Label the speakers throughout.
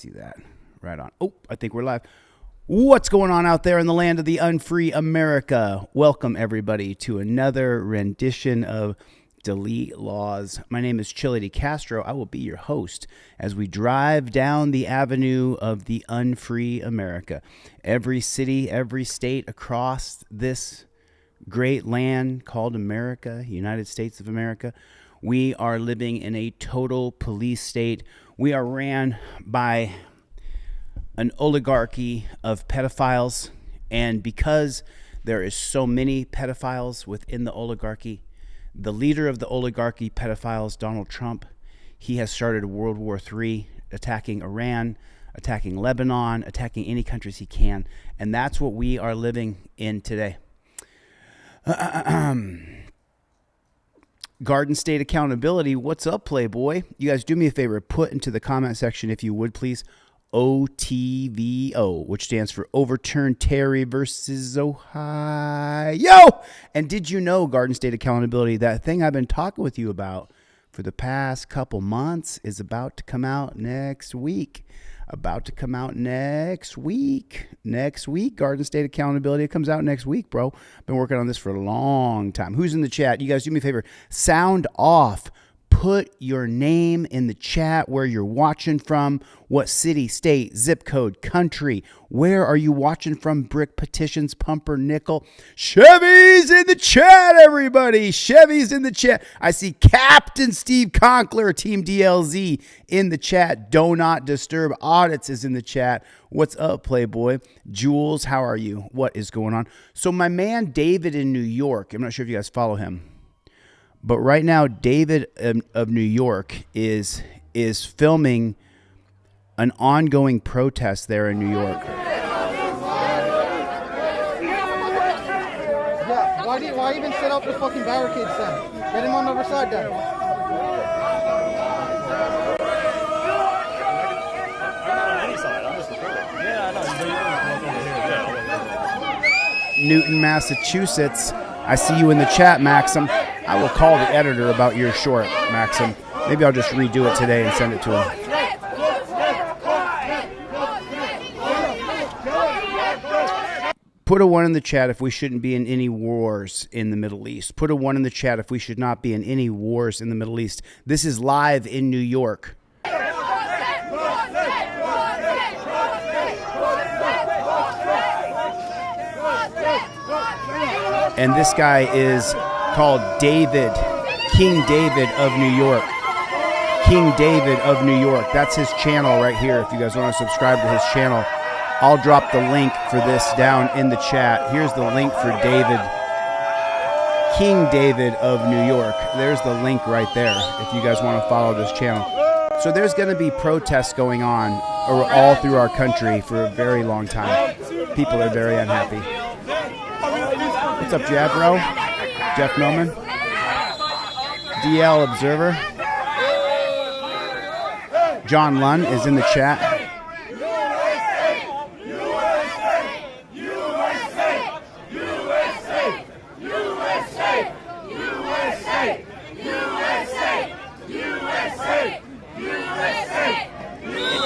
Speaker 1: see that. Right on. Oh, I think we're live. What's going on out there in the land of the unfree America? Welcome, everybody, to another rendition of Delete Lawz. My name is ChilleDeCastro. I will be your host as we drive down the avenue of the unfree America. Every city, every state across this great land called America, United States of America, we are living in a total police state. We are ran by an oligarchy of pedophiles, and because there is so many pedophiles within the oligarchy, the leader of the oligarchy pedophiles, Donald Trump, he has started World War III, attacking Iran, attacking Lebanon, attacking any countries he can, and that's what we are living in today. Garden State Accountability, what's up, Playboy? You guys do me a favor, put into the comment section, if you would, please, OTVO, which stands for Overturn Terry versus Ohio. And did you know, Garden State Accountability, that thing I've been talking with you about for the past couple months is about to come out next week. Next week, Garden State Accountability. It comes out next week, bro. Been working on this for a long time. Who's in the chat? You guys do me a favor. Sound off. Put your name in the chat, where you're watching from, what city, state, zip code, country. Where are you watching from? Brick, petitions, pumpernickel. Chevy's in the chat, everybody. Chevy's in the chat. I see Captain Steve Conkler, Team DLZ, in the chat. Do Not Disturb Audits is in the chat. What's up, Playboy? Jules, how are you? What is going on? So my man David in New York, I'm not sure if you guys follow him, but right now, David of New York is filming an ongoing protest there in New York.
Speaker 2: Yeah, why even set up the fucking barricades then? Get him on the other side then.
Speaker 1: Newton, Massachusetts. I see you in the chat, Maxim. I will call the editor about your short, Maxim. Maybe I'll just redo it today and send it to him. Put a 1 in the chat if we shouldn't be in any wars in the Middle East. Put a 1 in the chat if we should not be in any wars in the Middle East. This is live in New York. And this guy is called David, King David of New York. King David of New York. That's his channel right here. If you guys want to subscribe to his channel, I'll drop the link for this down in the chat. Here's the link for David, King David of New York. There's the link right there if you guys want to follow this channel. So there's going to be protests going on all through our country for a very long time. People are very unhappy. What's up, Jabro? Jeff Millman? DL Observer? John Lunn is in the chat.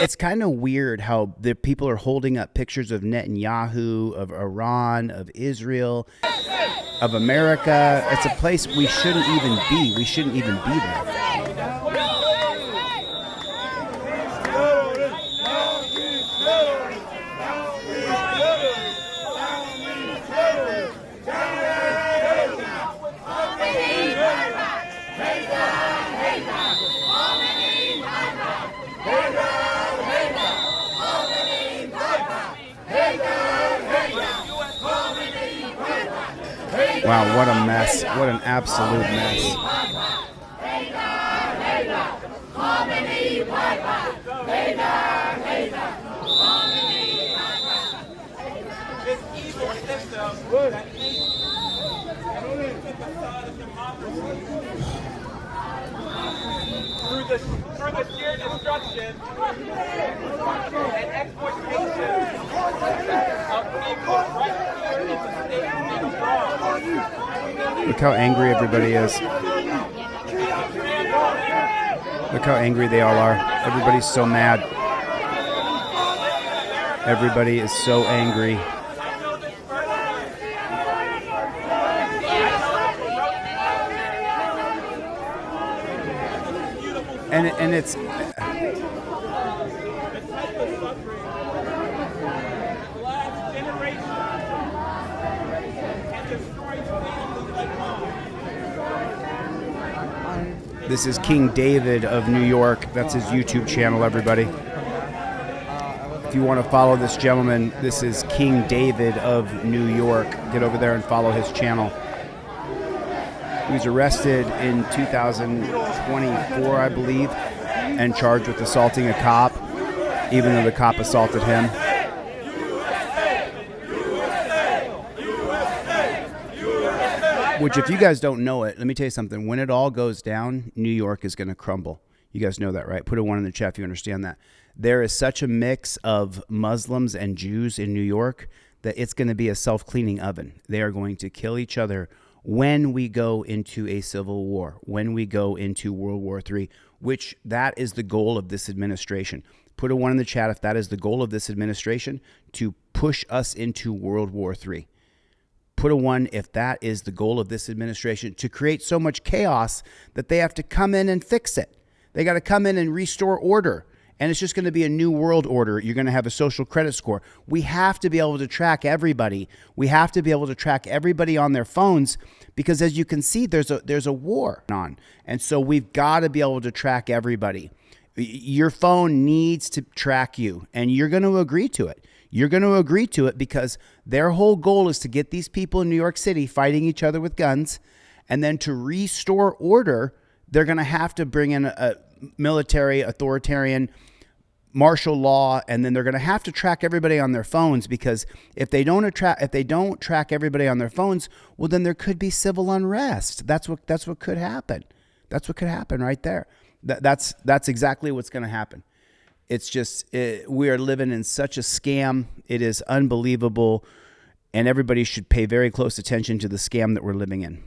Speaker 1: It's kind of weird how the people are holding up pictures of Netanyahu, of Iran, of Israel, of America. It's a place we shouldn't even be. We shouldn't even be there. Wow, what a mess. What an absolute mess.
Speaker 3: Through the sheer destruction and exploitation of people right here in the state of Lawz.
Speaker 1: Look how angry everybody is. Look how angry they all are. Everybody's so mad. Everybody is so angry. And it's this is King David of New York. That's his YouTube channel, everybody. If you want to follow this gentleman, this is King David of New York. Get over there and follow his channel. He was arrested in 2024, I believe, and charged with assaulting a cop, even though the cop assaulted him. Which, if you guys don't know it, let me tell you something. When it all goes down, New York is going to crumble. You guys know that, right? Put a 1 in the chat if you understand that. There is such a mix of Muslims and Jews in New York that it's going to be a self-cleaning oven. They are going to kill each other when we go into a civil war, when we go into World War III, which that is the goal of this administration. Put a 1 in the chat if that is the goal of this administration, to push us into World War III. Put a 1 if that is the goal of this administration, to create so much chaos that they have to come in and fix it. They got to come in and restore order. And it's just going to be a new world order. You're going to have a social credit score. We have to be able to track everybody. We have to be able to track everybody on their phones, because as you can see, there's a war on. And so we've got to be able to track everybody. Your phone needs to track you, and you're going to agree to it. You're going to agree to it because their whole goal is to get these people in New York City fighting each other with guns, and then to restore order, they're going to have to bring in a military, authoritarian, martial law, and then they're going to have to track everybody on their phones, because if they don't track everybody on their phones, well, then there could be civil unrest. That's what could happen. That's what could happen right there. That's exactly what's going to happen. It's just we are living in such a scam. It is unbelievable, and everybody should pay very close attention to the scam that we're living in.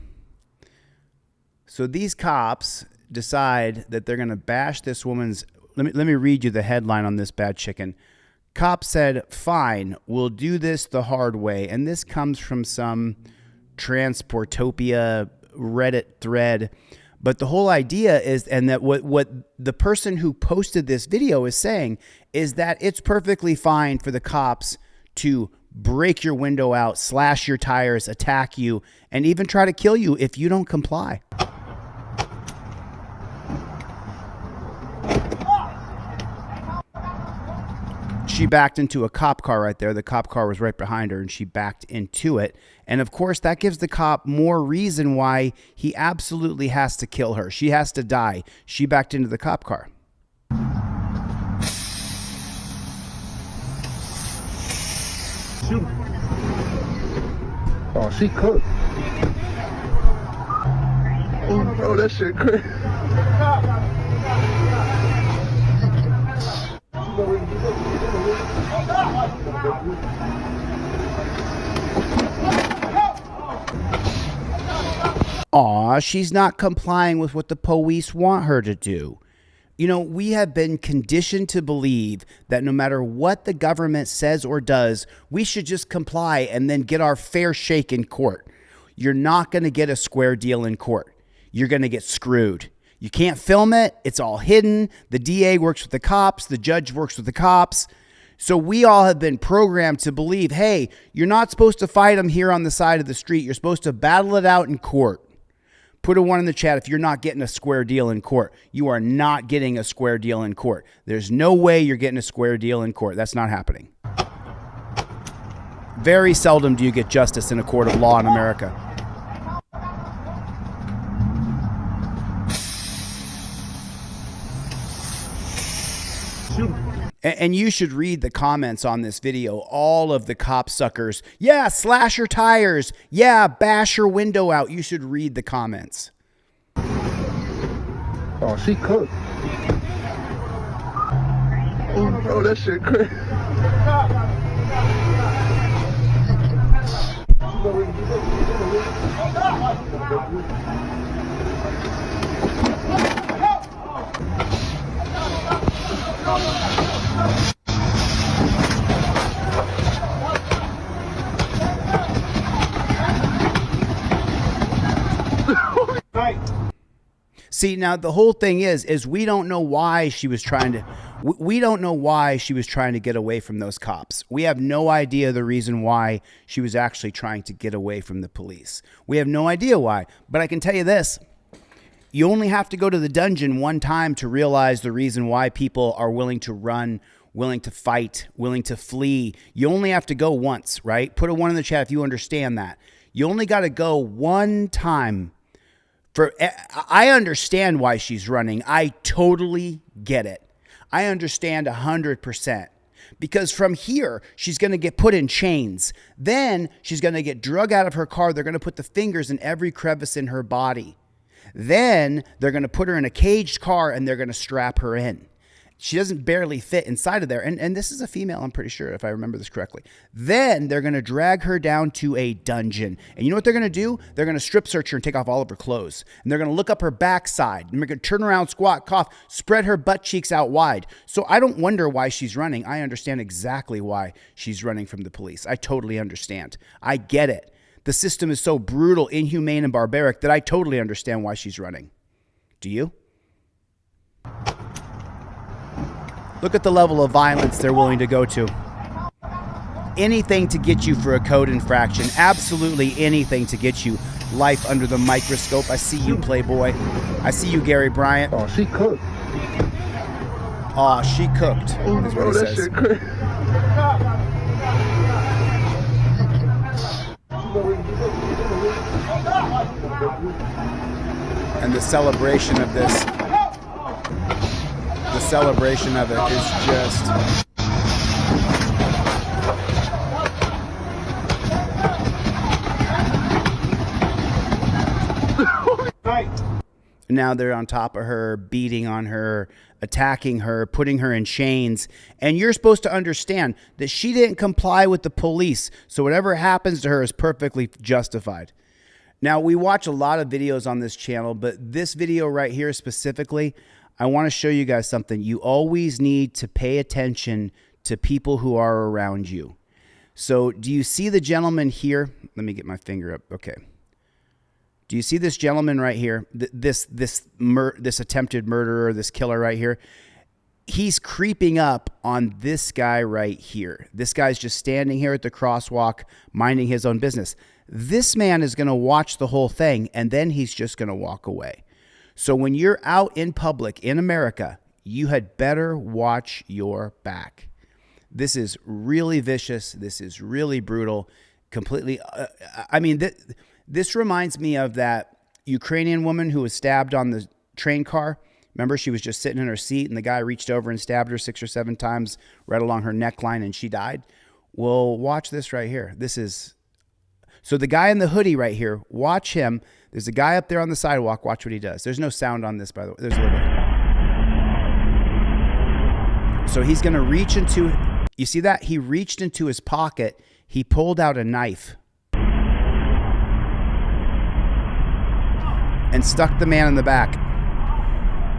Speaker 1: So these cops decide that they're going to bash this woman's. Let me read you the headline on this bad chicken. Cop said, "Fine, we'll do this the hard way." And this comes from some Transportopia Reddit thread. But the whole idea is, and that what the person who posted this video is saying, is that it's perfectly fine for the cops to break your window out, slash your tires, attack you, and even try to kill you if you don't comply. She backed into a cop car right there. The cop car was right behind her, and she backed into it. And of course, that gives the cop more reason why he absolutely has to kill her. She has to die. She backed into the cop car.
Speaker 4: Shoot. Oh, she cooked. Oh, bro, that shit crazy.
Speaker 1: Aw, she's not complying with what the police want her to do. You know, we have been conditioned to believe that no matter what the government says or does, we should just comply and then get our fair shake in court. You're not going to get a square deal in court. You're going to get screwed. You can't film it. It's all hidden. The DA works with the cops. The judge works with the cops. So we all have been programmed to believe, hey, you're not supposed to fight them here on the side of the street. You're supposed to battle it out in court. Put a 1 in the chat if you're not getting a square deal in court. You are not getting a square deal in court. There's no way you're getting a square deal in court. That's not happening. Very seldom do you get justice in a court of law in America. And you should read the comments on this video. All of the cop suckers. Yeah, slash your tires. Yeah, bash your window out. You should read the comments.
Speaker 4: Oh, she cooked. Oh, bro, that shit crazy.
Speaker 1: See, now the whole thing is we don't know why she was trying to, we don't know why she was trying to get away from those cops. We have no idea the reason why she was actually trying to get away from the police. We have no idea why, but I can tell you this. You only have to go to the dungeon one time to realize the reason why people are willing to run, willing to fight, willing to flee. You only have to go once, right? Put a 1 in the chat if you understand that. You only got to go one time. I understand why she's running. I totally get it. I understand 100%. Because from here, she's going to get put in chains. Then she's going to get drug out of her car. They're going to put the fingers in every crevice in her body. Then they're going to put her in a caged car and they're going to strap her in. She doesn't barely fit inside of there. And this is a female, I'm pretty sure, if I remember this correctly. Then they're going to drag her down to a dungeon. And you know what they're going to do? They're going to strip search her and take off all of her clothes. And they're going to look up her backside. And they're going to turn around, squat, cough, spread her butt cheeks out wide. So I don't wonder why she's running. I understand exactly why she's running from the police. I totally understand. I get it. The system is so brutal, inhumane, and barbaric that I totally understand why she's running. Do you? Look at the level of violence they're willing to go to. Anything to get you for a code infraction. Absolutely anything to get you. Life under the microscope. I see you, Playboy. I see you, Gary Bryant.
Speaker 4: Oh, she cooked.
Speaker 1: Oh, she cooked, is what he
Speaker 4: that
Speaker 1: says.
Speaker 4: shit crazy.
Speaker 1: And the celebration of this, the celebration of it is just... Now they're on top of her, beating on her, attacking her, putting her in chains. And you're supposed to understand that she didn't comply with the police. So whatever happens to her is perfectly justified. Now, we watch a lot of videos on this channel, but this video right here specifically, I want to show you guys something. You always need to pay attention to people who are around you. So do you see the gentleman here? Let me get my finger up. Okay. Do you see this gentleman right here? This attempted murderer, this killer right here? He's creeping up on this guy right here. This guy's just standing here at the crosswalk, minding his own business. This man is going to watch the whole thing, and then he's just going to walk away. So when you're out in public in America, you had better watch your back. This is really vicious. This is really brutal. Completely. This reminds me of that Ukrainian woman who was stabbed on the train car. Remember, she was just sitting in her seat and the guy reached over and stabbed her 6 or 7 times right along her neckline and she died. Well, watch this right here. So the guy in the hoodie right here, watch him. There's a guy up there on the sidewalk. Watch what he does. There's no sound on this, by the way. There's a little bit. So he's going to reach into, you see that? He reached into his pocket. He pulled out a knife and stuck the man in the back.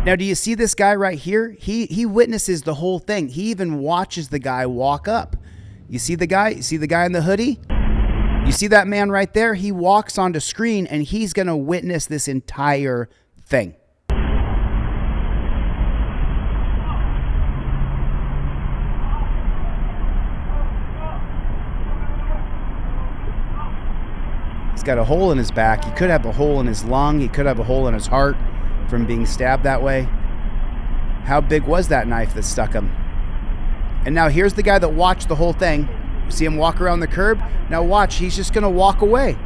Speaker 1: Now, do you see this guy right here? He witnesses the whole thing. He even watches the guy walk up. You see the guy? You see the guy in the hoodie? You see that man right there? He walks onto screen and he's going to witness this entire thing. He's got a hole in his back. He could have a hole in his lung. He could have a hole in his heart from being stabbed that way. How big was that knife that stuck him? And now here's the guy that watched the whole thing. See him walk around the curb? Now watch, he's just going to walk away.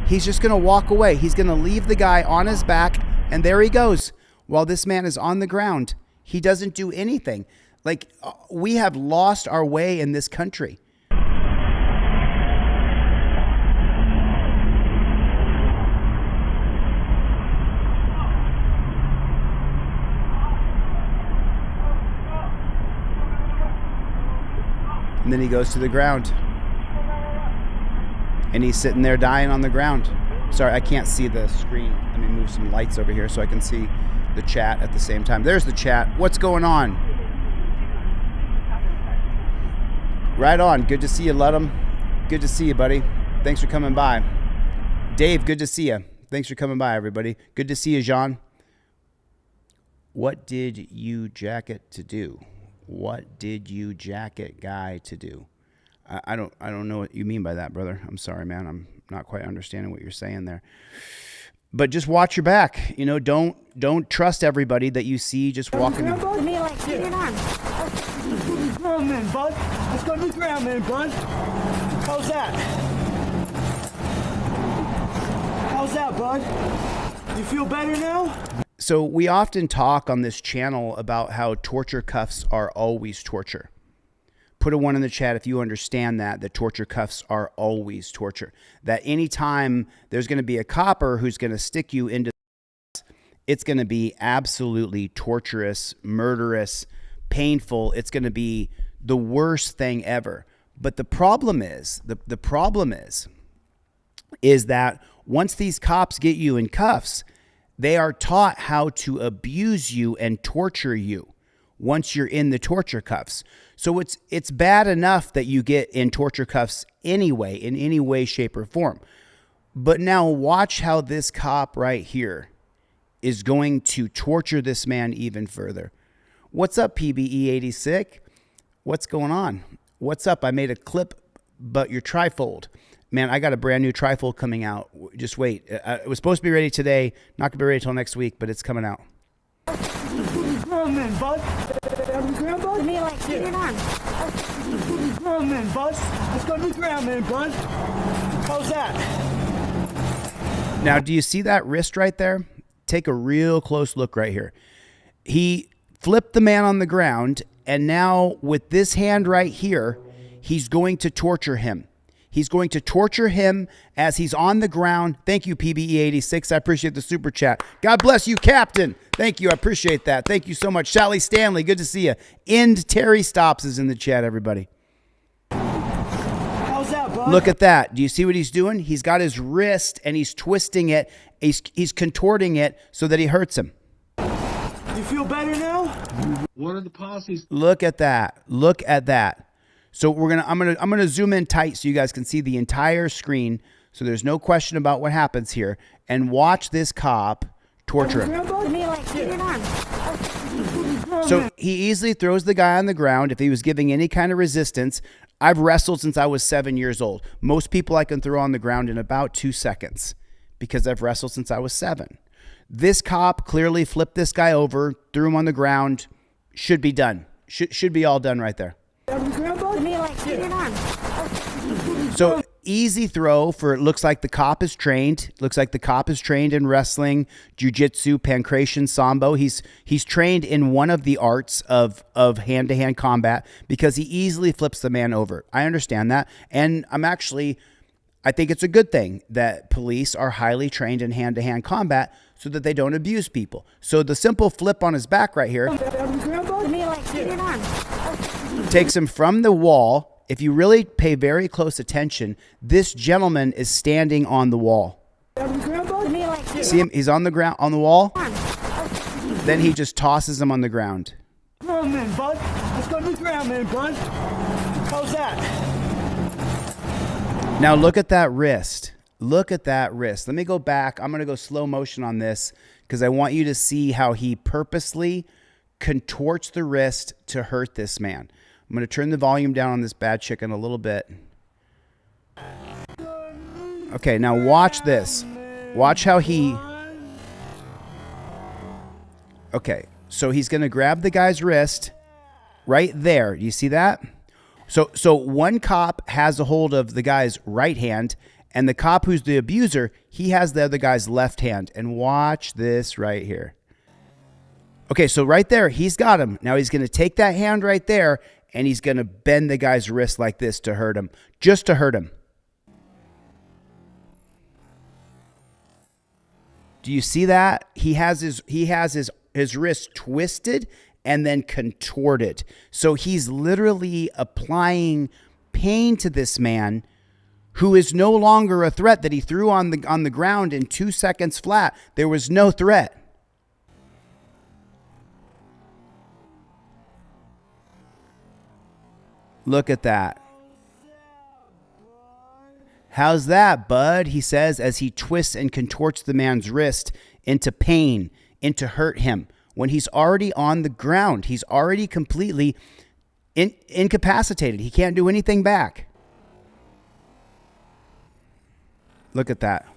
Speaker 1: He's just going to walk away. He's going to leave the guy on his back, and there he goes. While this man is on the ground, he doesn't do anything. Like, we have lost our way in this country. And then he goes to the ground. And he's sitting there dying on the ground. Sorry, I can't see the screen. Let me move some lights over here so I can see the chat at the same time. There's the chat. What's going on? Right on. Good to see you, Ludham. Good to see you, buddy. Thanks for coming by. Dave, good to see you. Thanks for coming by, everybody. Good to see you, Jean. What did you jacket to do? What did you jacket guy to do? I don't know what you mean by that, brother. I'm sorry, man. I'm not quite understanding what you're saying there. But just watch your back. You know, don't trust everybody that you see just walking.
Speaker 5: Ground man, bud. Let's go to the ground man, bud. How's that? How's that, bud? You feel better now?
Speaker 1: So we often talk on this channel about how torture cuffs are always torture. Put a 1 in the chat if you understand that torture cuffs are always torture. That anytime there's going to be a copper who's going to stick you into, it's going to be absolutely torturous, murderous, painful. It's going to be the worst thing ever. But the problem is, the problem is that once these cops get you in cuffs, they are taught how to abuse you and torture you once you're in the torture cuffs. So it's bad enough that you get in torture cuffs anyway, in any way, shape, or form. But now watch how this cop right here is going to torture this man even further. What's up, PBE86? What's going on? What's up? I made a clip, but your trifold. Man, I got a brand new trifold coming out. Just wait. It was supposed to be ready today. Not going to be ready until next week, but it's coming out.
Speaker 5: Ground man, bud. Ground bud? Me like your arm. Ground man, bud. Let's go to the ground man, bud. How's that?
Speaker 1: Now, do you see that wrist right there? Take a real close look right here. He flipped the man on the ground, and now with this hand right here, he's going to torture him. He's going to torture him as he's on the ground. Thank you, PBE86. I appreciate the super chat. God bless you, Captain. Thank you. I appreciate that. Thank you so much. Sally Stanley, good to see you. End Terry Stops is in the chat, everybody.
Speaker 5: How's that, bud?
Speaker 1: Look at that. Do you see what he's doing? He's got his wrist, and he's twisting it. He's contorting it so that he hurts him.
Speaker 5: You feel better now?
Speaker 6: What are the policies?
Speaker 1: Look at that. Look at that. So I'm gonna zoom in tight so you guys can see the entire screen. So there's no question about what happens here. And watch this cop torture him. So he easily throws the guy on the ground. If he was giving any kind of resistance, I've wrestled since I was 7 years old. Most people I can throw on the ground in about 2 seconds because I've wrestled since I was 7. This cop clearly flipped this guy over, threw him on the ground. Should be done. Should be all done right there. So easy throw for, it looks like the cop is trained. Looks like the cop is trained in wrestling, jiu-jitsu, pancration, sambo. He's trained in one of the arts of hand-to-hand combat because he easily flips the man over. I understand that. And I think it's a good thing that police are highly trained in hand-to-hand combat so that they don't abuse people. So the simple flip on his back right here takes him from the wall. If you really pay very close attention, this gentleman is standing on the wall. See him? He's on the ground, on the wall. Then he just tosses him on the ground.
Speaker 5: Ground man, bud. Let's go to the ground man, bud. How's that?
Speaker 1: Now look at that wrist. Look at that wrist. Let me go back. I'm going to go slow motion on this because I want you to see how he purposely contorts the wrist to hurt this man. I'm going to turn the volume down on this bad chicken a little bit. Okay, now watch this. Watch how he... Okay, so he's going to grab the guy's wrist right there. You see that? So one cop has a hold of the guy's right hand, and the cop who's the abuser, he has the other guy's left hand. And watch this right here. Okay, so right there, he's got him. Now he's going to take that hand right there, and he's going to bend the guy's wrist like this to hurt him, just to hurt him. Do you see that? He has his wrist twisted and then contorted. So he's literally applying pain to this man who is no longer a threat that he threw on the ground in 2 seconds flat. There was no threat. Look at that. How's that, bud? He says as he twists and contorts the man's wrist into pain, into hurt him. when he's already on the ground? He's already completely incapacitated. He can't do anything back. Look at that.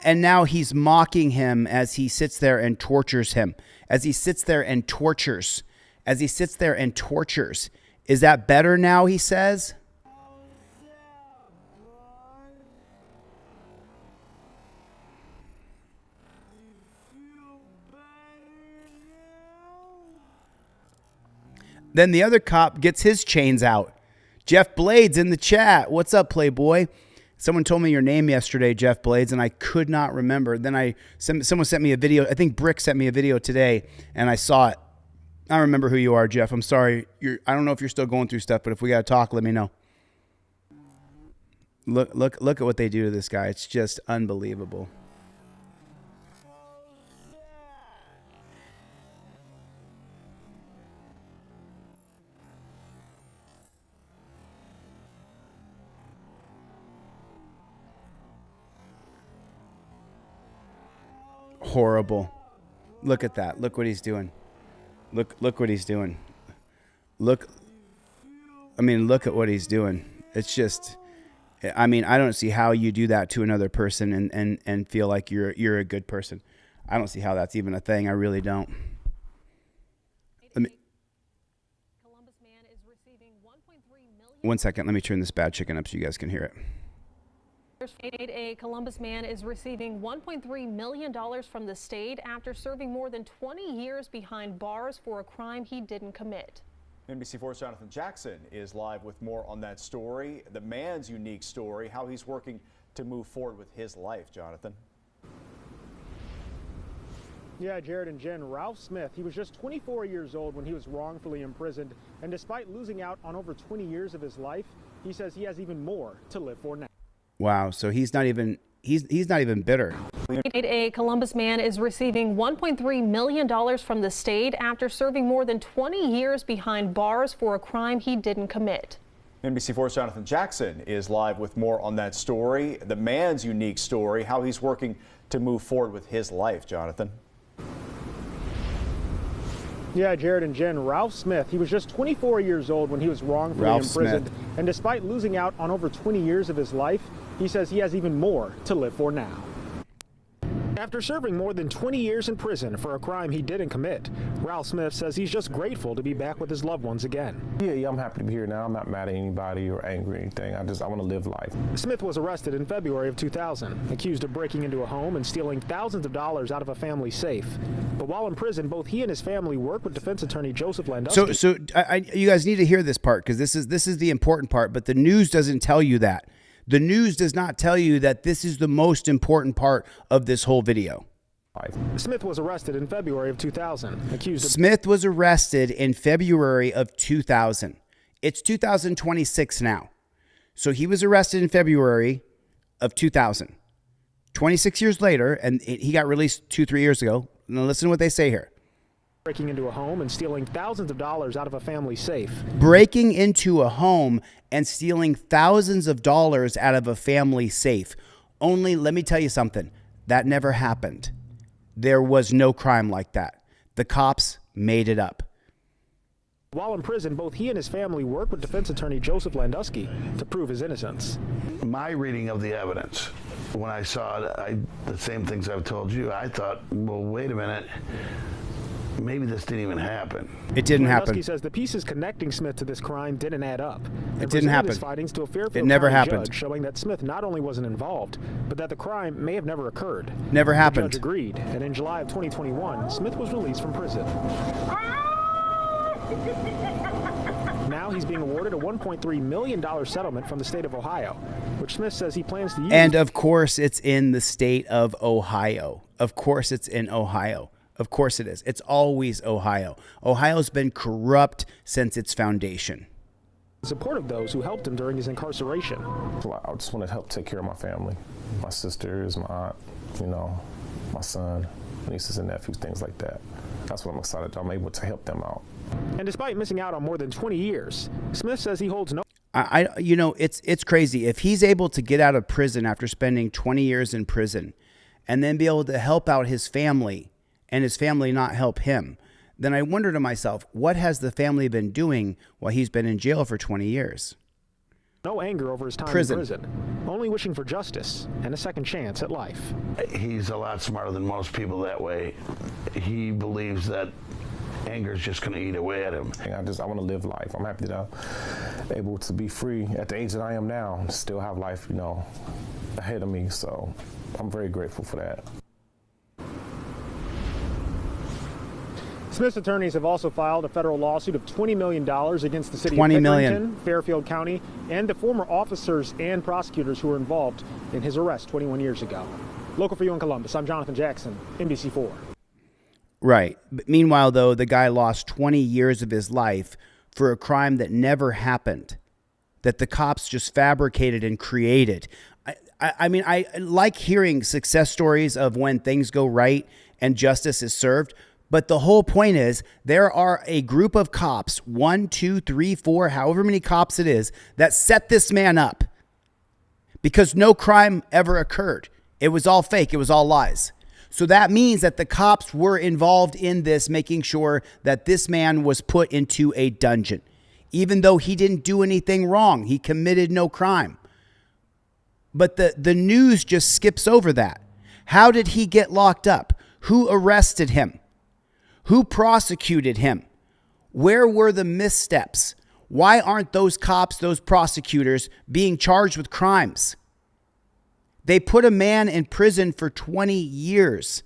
Speaker 1: And now he's mocking him as he sits there and tortures him. As he sits there and tortures. As he sits there and tortures. Is that better now, he says? Then the other cop gets his chains out. Jeff Blades in the chat. What's up, Playboy? Someone told me your name yesterday, Jeff Blades, and I could not remember. Then someone sent me a video. I think Brick sent me a video today, and I saw it. I remember who you are, Jeff. I'm sorry. I don't know if you're still going through stuff, but if we got to talk, let me know. Look at what they do to this guy. It's just unbelievable. Horrible. Look at that. Look what he's doing. Look what he's doing. Look at what he's doing. It's just, I mean, I don't see how you do that to another person and feel like you're a good person. I don't see how that's even a thing. I really don't. One second. Let me turn this bad chicken up so you guys can hear it.
Speaker 7: A Columbus man is receiving $1.3 million from the state after serving more than 20 years behind bars for a crime he didn't commit.
Speaker 8: NBC4's Jonathan Jackson is live with more on that story, the man's unique story, how he's working to move forward with his life. Jonathan.
Speaker 9: Yeah, Jared and Jen, Ralph Smith, he was just 24 years old when he was wrongfully imprisoned, and despite losing out on over 20 years of his life, he says he has even more to live for now.
Speaker 1: Wow, so he's not even bitter.
Speaker 7: A Columbus man is receiving $1.3 million from the state after serving more than 20 years behind bars for a crime he didn't commit.
Speaker 8: NBC4's Jonathan Jackson is live with more on that story, the man's unique story, how he's working to move forward with his life. Jonathan.
Speaker 9: Yeah, Jared and Jen, Ralph Smith, he was just 24 years old when he was wrongfully imprisoned, and despite losing out on over 20 years of his life, he says he has even more to live for now. After serving more than 20 years in prison for a crime he didn't commit, Ralph Smith says he's just grateful to be back with his loved ones again.
Speaker 10: Yeah, I'm happy to be here now. I'm not mad at anybody or angry or anything. I want to live life.
Speaker 9: Smith was arrested in February of 2000, accused of breaking into a home and stealing thousands of dollars out of a family safe. But while in prison, both he and his family worked with defense attorney Joseph Landowski.
Speaker 1: So you guys need to hear this part, because this is the important part, but the news doesn't tell you that. The news does not tell you that this is the most important part of this whole video.
Speaker 9: Smith was arrested in February of 2000.
Speaker 1: Smith was arrested in February of 2000. It's 2026 now. So he was arrested in February of 2000. 26 years later, and he got released 2-3 years ago. Now listen to what they say here.
Speaker 9: Breaking into a home and stealing thousands of dollars out of a family safe.
Speaker 1: Breaking into a home and stealing thousands of dollars out of a family safe. Only, let me tell you something, that never happened. There was no crime like that. The cops made it up.
Speaker 9: While in prison, both he and his family worked with defense attorney Joseph Landowski to prove his innocence.
Speaker 4: My reading of the evidence, when I saw it, the same things I've told you, I thought, well, wait a minute. Maybe this didn't even happen.
Speaker 1: It didn't happen.
Speaker 9: Landowski says the pieces connecting Smith to this crime didn't add up.
Speaker 1: It didn't happen.
Speaker 9: His findings to a Fairfield
Speaker 1: It never
Speaker 9: County
Speaker 1: happened.
Speaker 9: Judge, showing that Smith not only wasn't involved, but that the crime may have never occurred.
Speaker 1: Never happened.
Speaker 9: The judge agreed, and in July of 2021, Smith was released from prison. Now he's being awarded a $1.3 million settlement from the state of Ohio, which Smith says he plans to use.
Speaker 1: And of course, it's in the state of Ohio. Of course, it's in Ohio. Of course it is. It's always Ohio. Ohio's been corrupt since its foundation.
Speaker 9: In support of those who helped him during his incarceration.
Speaker 10: I just want to help take care of my family, my sisters, my aunt, my son, nieces and nephews, things like that. That's what I'm excited about. I'm able to help them out.
Speaker 9: And despite missing out on more than 20 years, Smith says he holds no.
Speaker 1: It's crazy. If he's able to get out of prison after spending 20 years in prison and then be able to help out his family and his family not help him, then I wonder to myself, what has the family been doing while he's been in jail for 20 years?
Speaker 9: No anger over his time in prison, only wishing for justice and a second chance at life.
Speaker 4: He's a lot smarter than most people that way. He believes that anger is just going to eat away at him.
Speaker 10: I want to live life. I'm happy that I'm able to be free at the age that I am now, still have life, you know, ahead of me. So I'm very grateful for that.
Speaker 9: Smith's attorneys have also filed a federal lawsuit of $20 million against the city of
Speaker 1: $20
Speaker 9: Pickerington,
Speaker 1: million.
Speaker 9: Fairfield County, and the former officers and prosecutors who were involved in his arrest 21 years ago. Local for you in Columbus, I'm Jonathan Jackson, NBC4.
Speaker 1: Right. But meanwhile, though, the guy lost 20 years of his life for a crime that never happened, that the cops just fabricated and created. I mean, I like hearing success stories of when things go right and justice is served. But the whole point is there are a group of cops, 1, 2, 3, 4, however many cops it is, that set this man up because no crime ever occurred. It was all fake. It was all lies. So that means that the cops were involved in this, making sure that this man was put into a dungeon, even though he didn't do anything wrong. He committed no crime. But the news just skips over that. How did he get locked up? Who arrested him? Who prosecuted him? Where were the missteps? Why aren't those cops, those prosecutors, being charged with crimes? They put a man in prison for 20 years.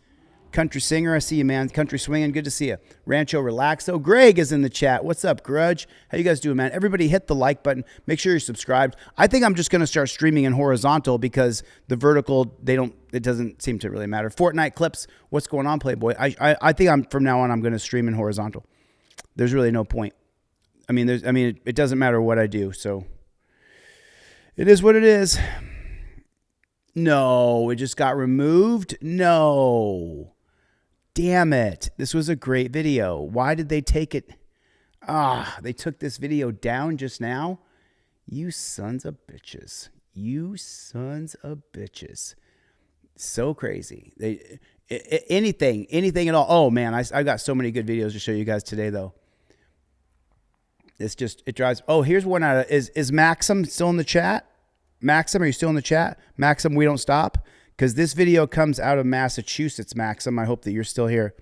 Speaker 1: Country singer, I see you, man. Country swinging, good to see you. Rancho Relaxo. Greg is in the chat. What's up, Grudge? How you guys doing, man? Everybody hit the like button. Make sure you're subscribed. I think I'm just going to start streaming in horizontal because the vertical, it doesn't seem to really matter. Fortnite clips. What's going on, Playboy? I think from now on, I'm going to stream in horizontal. There's really no point. It doesn't matter what I do. So it is what it is. No, it just got removed. No. Damn it. This was a great video. Why did they take it? They took this video down just now. You sons of bitches. You sons of bitches. So crazy. Anything at all. Oh man, I got so many good videos to show you guys today though. It drives. Oh, here's one out of, is Maxim still in the chat? Maxim, are you still in the chat? Maxim, we don't stop. Because this video comes out of Massachusetts, Maxim. I hope that you're still here.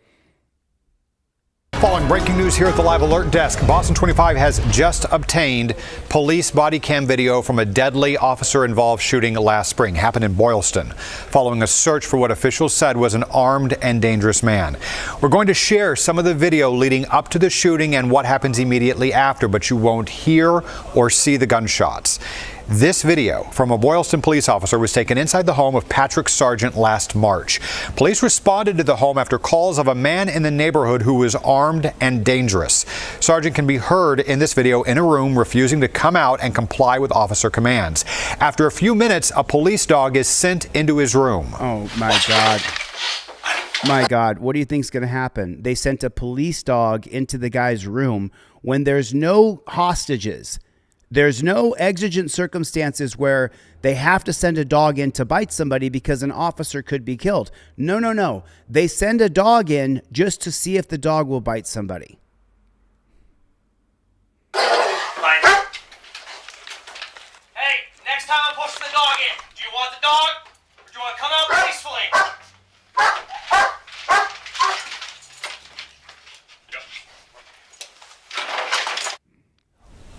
Speaker 11: Following breaking news here at the Live Alert Desk, Boston 25 has just obtained police body cam video from a deadly officer-involved shooting last spring. Happened in Boylston, following a search for what officials said was an armed and dangerous man. We're going to share some of the video leading up to the shooting and what happens immediately after, but you won't hear or see the gunshots. This video from a Boylston police officer was taken inside the home of Patrick Sargent last March. Police responded to the home after calls of a man in the neighborhood who was armed and dangerous. Sargent can be heard in this video in a room refusing to come out and comply with officer commands. After a few minutes, a police dog is sent into his room.
Speaker 1: Oh my God. My God, what do you think is going to happen? They sent a police dog into the guy's room when there's no hostages. There's no exigent circumstances where they have to send a dog in to bite somebody because an officer could be killed. No. They send a dog in just to see if the dog will bite somebody.
Speaker 3: Hey, next time I'm pushing the dog in, do you want the dog or do you want to come out peacefully?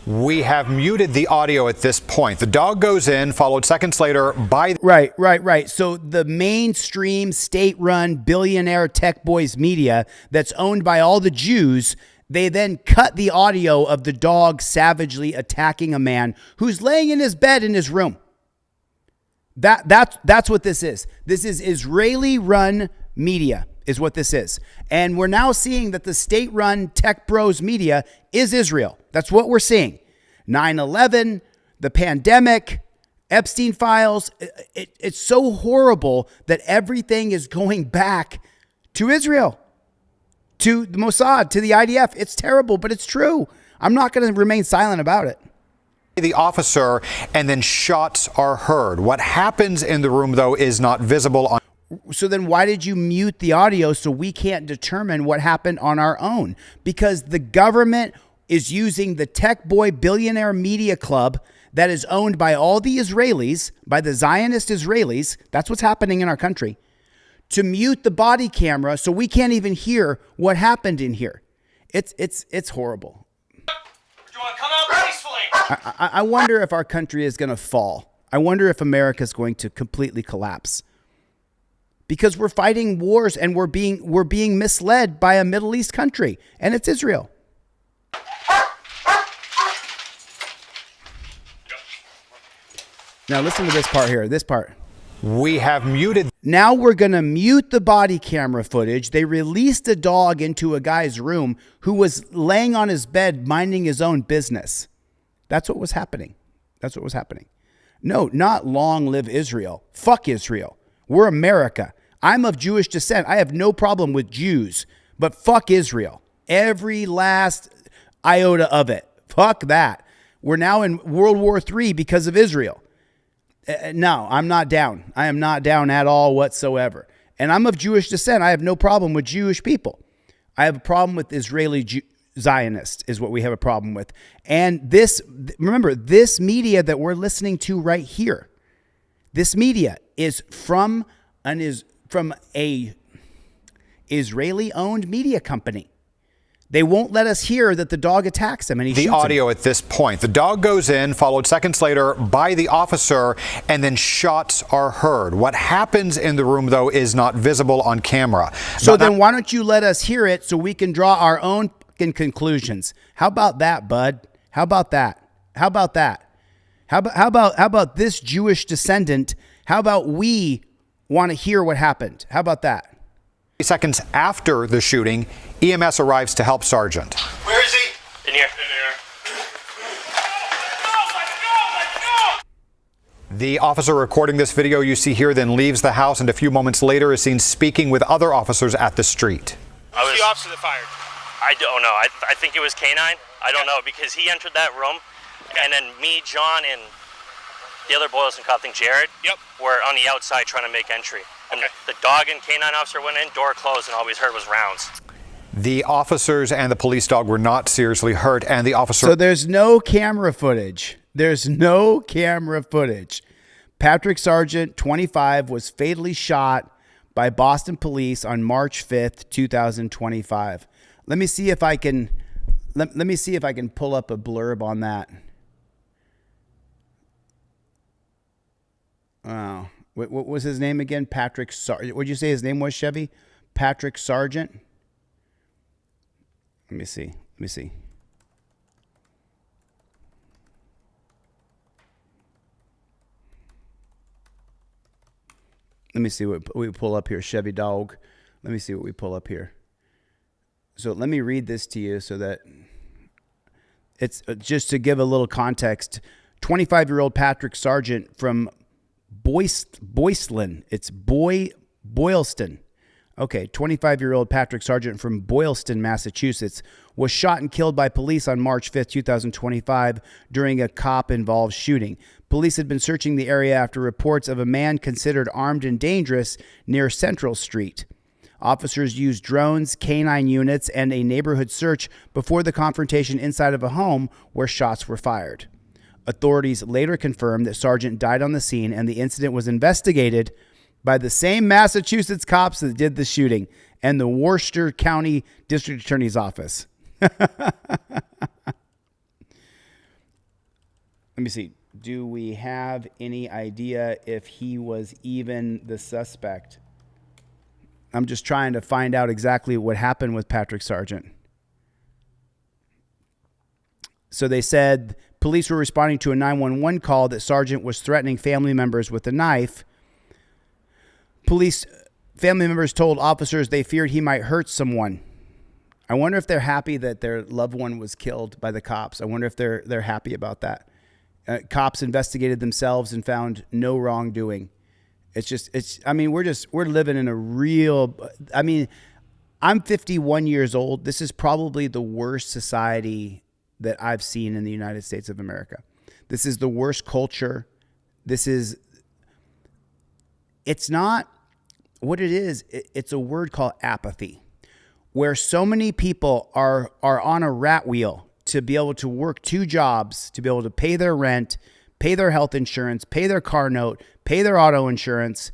Speaker 11: We have muted the audio at this point. The dog goes in, followed seconds later by...
Speaker 1: Right. So the mainstream state-run billionaire tech boys media that's owned by all the Jews, they then cut the audio of the dog savagely attacking a man who's laying in his bed in his room. That's what this is. This is Israeli-run media is what this is. And we're now seeing that the state-run tech bros media is Israel. That's what we're seeing. 9/11, the pandemic, Epstein files. It's so horrible that everything is going back to Israel, to the Mossad, to the IDF. It's terrible, but it's true. I'm not going to remain silent about it.
Speaker 11: The officer, and then shots are heard. What happens in the room, though, is not visible on...
Speaker 1: So then why did you mute the audio so we can't determine what happened on our own? Because the government is using the Tech Boy Billionaire Media Club that is owned by all the Israelis, by the Zionist Israelis. That's what's happening in our country. To mute the body camera so we can't even hear what happened in here. It's horrible.
Speaker 3: Do you want to come out peacefully?
Speaker 1: I wonder if our country is going to fall. I wonder if America is going to completely collapse. Because we're fighting wars and we're being misled by a Middle East country, and it's Israel. Now listen to this part here. This part.
Speaker 11: We have muted.
Speaker 1: Now we're going to mute the body camera footage. They released a dog into a guy's room who was laying on his bed minding his own business. That's what was happening. That's what was happening. No, not long live Israel. Fuck Israel. We're America. I'm of Jewish descent. I have no problem with Jews, but fuck Israel. Every last iota of it. Fuck that. We're now in World War III because of Israel. No, I'm not down. I am not down at all whatsoever. And I'm of Jewish descent. I have no problem with Jewish people. I have a problem with Israeli Zionists is what we have a problem with. And this, remember, this media that we're listening to right here, this media is from a Israeli-owned media company. They won't let us hear that the dog attacks him and he shoots him.
Speaker 11: The audio at this point. The dog goes in, followed seconds later by the officer, and then shots are heard. What happens in the room, though, is not visible on camera.
Speaker 1: So then why don't you let us hear it so we can draw our own fucking conclusions? How about that, bud? How about that? How about that? How about this Jewish descendant? How about we want to hear what happened? How about that?
Speaker 11: Seconds after the shooting, EMS arrives to help Sergeant.
Speaker 3: Where is he? In here.
Speaker 11: The officer recording this video you see here then leaves the house and a few moments later is seen speaking with other officers at the street.
Speaker 3: Who's the officer that fired? I don't know. I think it was K-9. I don't know because he entered that room and then me, John, and the other Boylston cop, I think Jared, were on the outside trying to make entry. And the dog and K-9 officer went in, door closed, and all we heard was rounds.
Speaker 11: The officers and the police dog were not seriously hurt, and the officer...
Speaker 1: So there's no camera footage. There's no camera footage. Patrick Sargent, 25, was fatally shot by Boston police on March 5th, 2025. Let me see if I can... Let me see if I can pull up a blurb on that. Wow. What was his name again? Patrick Sargent. What did you say his name was, Chevy? Patrick Sargent? Let me see. Let me see. Let me see what we pull up here. Chevy dog. Let me see what we pull up here. So let me read this to you so that it's just to give a little context. 25-year-old Patrick Sargent from Boylston. It's Boylston. Okay, 25-year-old Patrick Sargent from Boylston, Massachusetts, was shot and killed by police on March 5th, 2025 during a cop-involved shooting. Police had been searching the area after reports of a man considered armed and dangerous near Central Street. Officers used drones, K-9 units, and a neighborhood search before the confrontation inside of a home where shots were fired. Authorities later confirmed that Sargent died on the scene and the incident was investigated by the same Massachusetts cops that did the shooting and the Worcester County District Attorney's Office. Let me see. Do we have any idea if he was even the suspect? I'm just trying to find out exactly what happened with Patrick Sargent. So they said police were responding to a 911 call that Sargent was threatening family members with a knife. Family members told officers they feared he might hurt someone. I wonder if they're happy that their loved one was killed by the cops. I wonder if they're happy about that. Cops investigated themselves and found no wrongdoing. We're living in a real, I'm 51 years old. This is probably the worst society that I've seen in the United States of America. This is the worst culture. It's not what it is, it's a word called apathy, where so many people are on a rat wheel to be able to work 2 jobs, to be able to pay their rent, pay their health insurance, pay their car note, pay their auto insurance,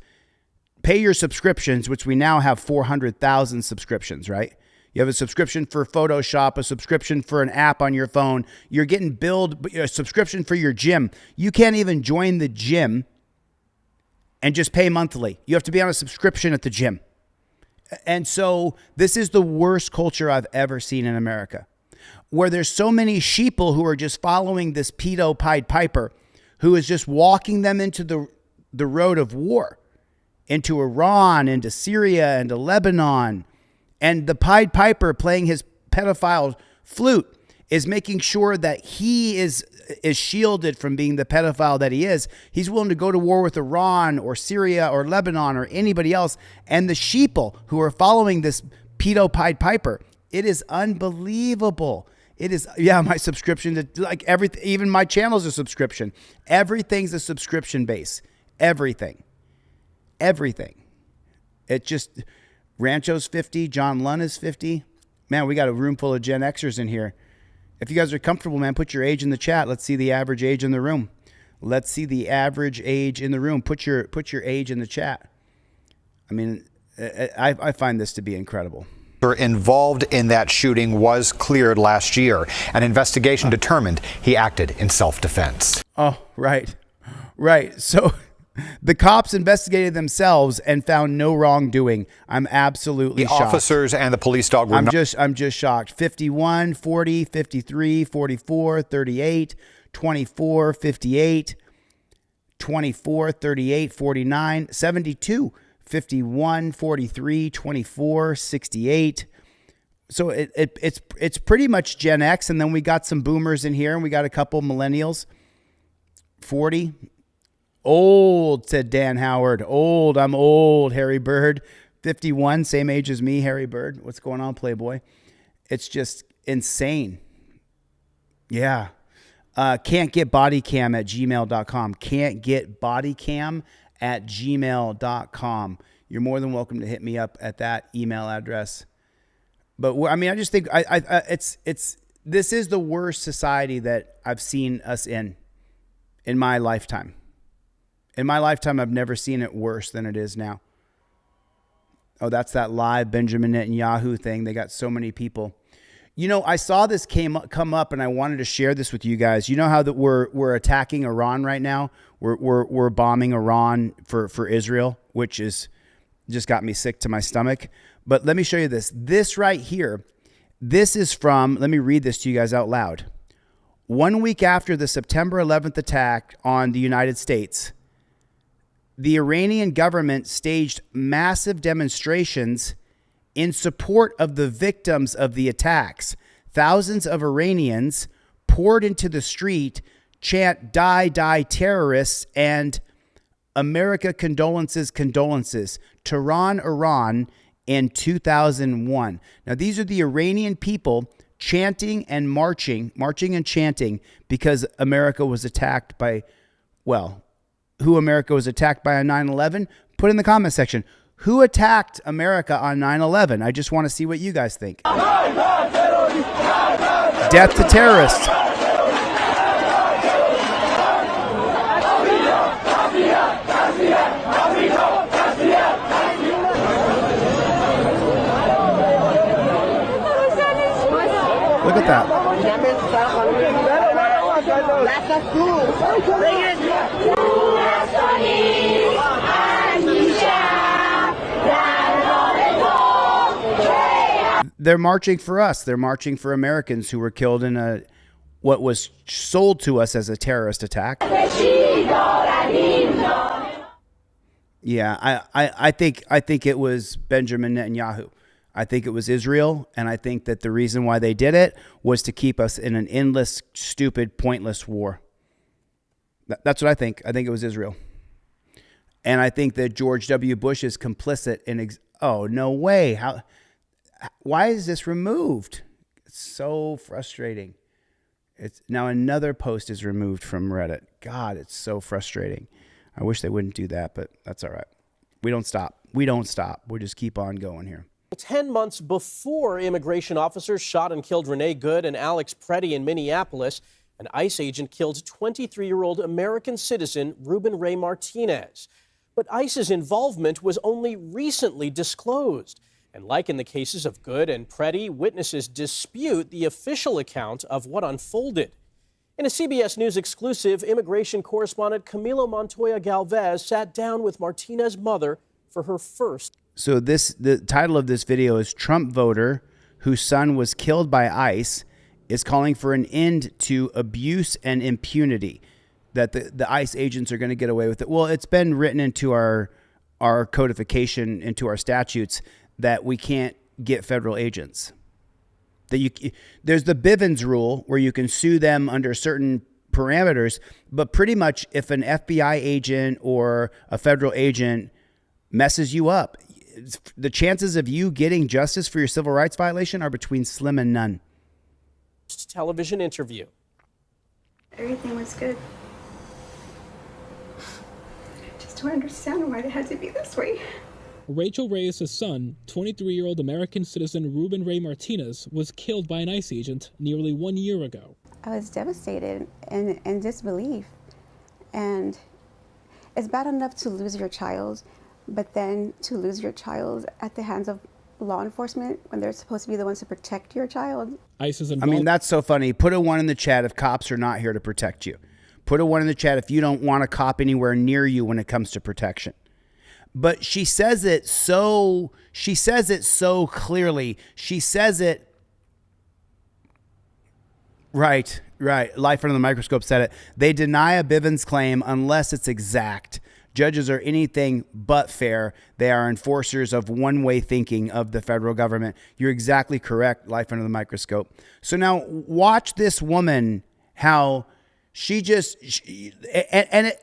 Speaker 1: pay your subscriptions, which we now have 400,000 subscriptions, right? You have a subscription for Photoshop, a subscription for an app on your phone. You're getting billed a subscription for your gym. You can't even join the gym and just pay monthly. You have to be on a subscription at the gym. And so this is the worst culture I've ever seen in America, where there's so many sheeple who are just following this pedo Pied Piper who is just walking them into the road of war, into Iran, into Syria, into Lebanon. And the Pied Piper playing his pedophile flute is making sure that he is shielded from being the pedophile that he is. He's willing to go to war with Iran or Syria or Lebanon or anybody else. And the sheeple who are following this pedo Pied Piper, it is unbelievable. It is, yeah, my subscription to like everything, even my channel's a subscription. Everything's a subscription base. Everything. It just, Rancho's 50, John Lunn is 50. Man, we got a room full of Gen Xers in here. If you guys are comfortable, man, put your age in the chat. Let's see the average age in the room. Let's see the average age in the room. Put your age in the chat. I mean, I find this to be incredible.
Speaker 11: Involved in that shooting was cleared last year. An investigation determined he acted in self-defense.
Speaker 1: Oh, right. So the cops investigated themselves and found no wrongdoing. I'm absolutely shocked.
Speaker 11: The officers and the police dog were
Speaker 1: I'm just shocked. 51, 40, 53, 44, 38, 24, 58, 24, 38, 49, 72, 51, 43, 24, 68. So it's pretty much Gen X, and then we got some boomers in here, and we got a couple millennials. 40. Old, said Dan Howard. Old, I'm old, Harry Bird. 51, same age as me, Harry Bird. What's going on, Playboy? It's just insane. Yeah. Can't get bodycam at gmail.com. Can't get bodycam at gmail.com. You're more than welcome to hit me up at that email address. But I mean, I just think this is the worst society that I've seen us in my lifetime. In my lifetime, I've never seen it worse than it is now. Oh, that's that live Benjamin Netanyahu thing. They got so many people. You know, I saw this come up, and I wanted to share this with you guys. You know how that we're attacking Iran right now? We're bombing Iran for Israel, which is just got me sick to my stomach. But let me show you this. This right here, this is from, let me read this to you guys out loud. 1 week after the September 11th attack on the United States, the Iranian government staged massive demonstrations in support of the victims of the attacks. Thousands of Iranians poured into the street, chant "Die, die, terrorists," and "America condolences, condolences." Tehran, Iran in 2001. Now, these are the Iranian people chanting and marching and chanting because America was attacked by, well, who America was attacked by on 9/11? Put in the comment section. Who attacked America on 9/11? I just want to see what you guys think. Death to terrorists. Look at that. They're marching for us. They're marching for Americans who were killed in what was sold to us as a terrorist attack. Yeah, I think it was Benjamin Netanyahu. I think it was Israel, and I think that the reason why they did it was to keep us in an endless, stupid, pointless war. That's what I think. I think it was Israel. And I think that George W. Bush is complicit in... oh, no way. Why is this removed? It's so frustrating. It's now another post is removed from Reddit. God, it's so frustrating. I wish they wouldn't do that, but that's all right. We don't stop. We don't stop. We'll just keep on going here.
Speaker 12: 10 months before immigration officers shot and killed Renee Good and Alex Preddy in Minneapolis, an ICE agent killed 23-year-old American citizen Ruben Ray Martinez. But ICE's involvement was only recently disclosed. And like in the cases of Good and Preddy, witnesses dispute the official account of what unfolded. In a CBS News exclusive, immigration correspondent Camilo Montoya Galvez sat down with Martinez's mother for her first.
Speaker 1: So the title of this video is Trump voter whose son was killed by ICE is calling for an end to abuse and impunity, that the ICE agents are going to get away with it. Well, it's been written into our codification, into our statutes, that we can't get federal agents. There's the Bivens rule where you can sue them under certain parameters, but pretty much if an FBI agent or a federal agent messes you up, the chances of you getting justice for your civil rights violation are between slim and none.
Speaker 12: Television interview.
Speaker 13: Everything was good. I just don't understand why it had to be this way.
Speaker 14: Rachel Reyes' son, 23-year-old American citizen Ruben Ray Martinez, was killed by an ICE agent nearly 1 year ago.
Speaker 13: I was devastated and in disbelief. And it's bad enough to lose your child, but then to lose your child at the hands of law enforcement when they're supposed to be the ones to protect your child.
Speaker 14: ICE is
Speaker 1: I
Speaker 14: involved.
Speaker 1: mean, that's so funny. Put a 1 in the chat if cops are not here to protect you. Put a 1 in the chat if you don't want a cop anywhere near you when it comes to protection. But she says it so clearly. She says it right. Life Under the Microscope said it. They deny a Bivens claim unless it's exact. Judges are anything but fair. They are enforcers of one-way thinking of the federal government. You're exactly correct, Life Under the Microscope. So now watch this woman, how and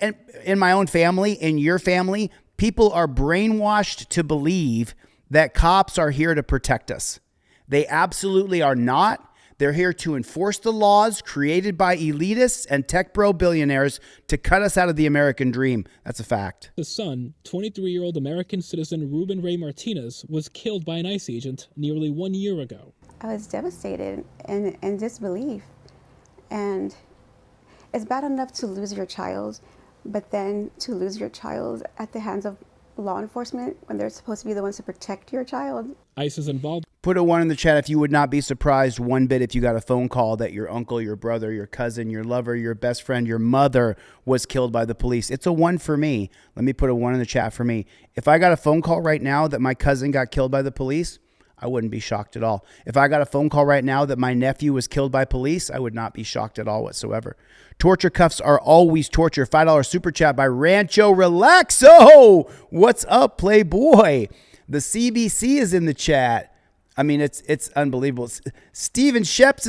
Speaker 1: in my own family, in your family, people are brainwashed to believe that cops are here to protect us. They absolutely are not. They're here to enforce the laws created by elitists and tech bro billionaires to cut us out of the American dream. That's a fact.
Speaker 14: His son, 23-year-old American citizen Ruben Ray Martinez, was killed by an ICE agent nearly 1 year ago.
Speaker 13: I was devastated and in disbelief. And it's bad enough to lose your child, but then to lose your child at the hands of law enforcement when they're supposed to be the ones to protect your child.
Speaker 14: ICE is involved.
Speaker 1: Put a 1 in the chat if you would not be surprised one bit if you got a phone call that your uncle, your brother, your cousin, your lover, your best friend, your mother was killed by the police. It's a 1 for me. Let me put a 1 in the chat for me. If I got a phone call right now that my cousin got killed by the police, I wouldn't be shocked at all. If I got a phone call right now that my nephew was killed by police, I would not be shocked at all whatsoever. Torture cuffs are always torture. $5 super chat by Rancho Relaxo. What's up, Playboy? The CBC is in the chat. I mean, it's unbelievable. Steven Sheppers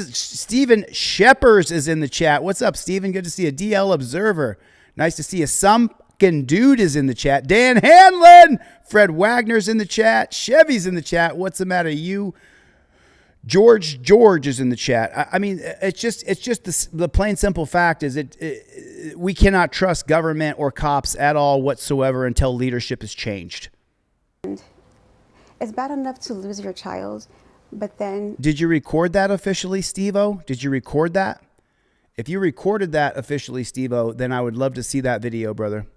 Speaker 1: is in the chat. What's up, Steven? Good to see you. DL Observer. Nice to see you. Some dude is in the chat. Dan Hanlon. Fred Wagner's in the chat. Chevy's in the chat. What's the matter? You. George is in the chat. I mean, it's just the plain simple fact is we cannot trust government or cops at all whatsoever until leadership is changed.
Speaker 13: And it's bad enough to lose your child, but then...
Speaker 1: Did you record that officially, Steve-O? Did you record that? If you recorded that officially, Steve-O, then I would love to see that video, brother.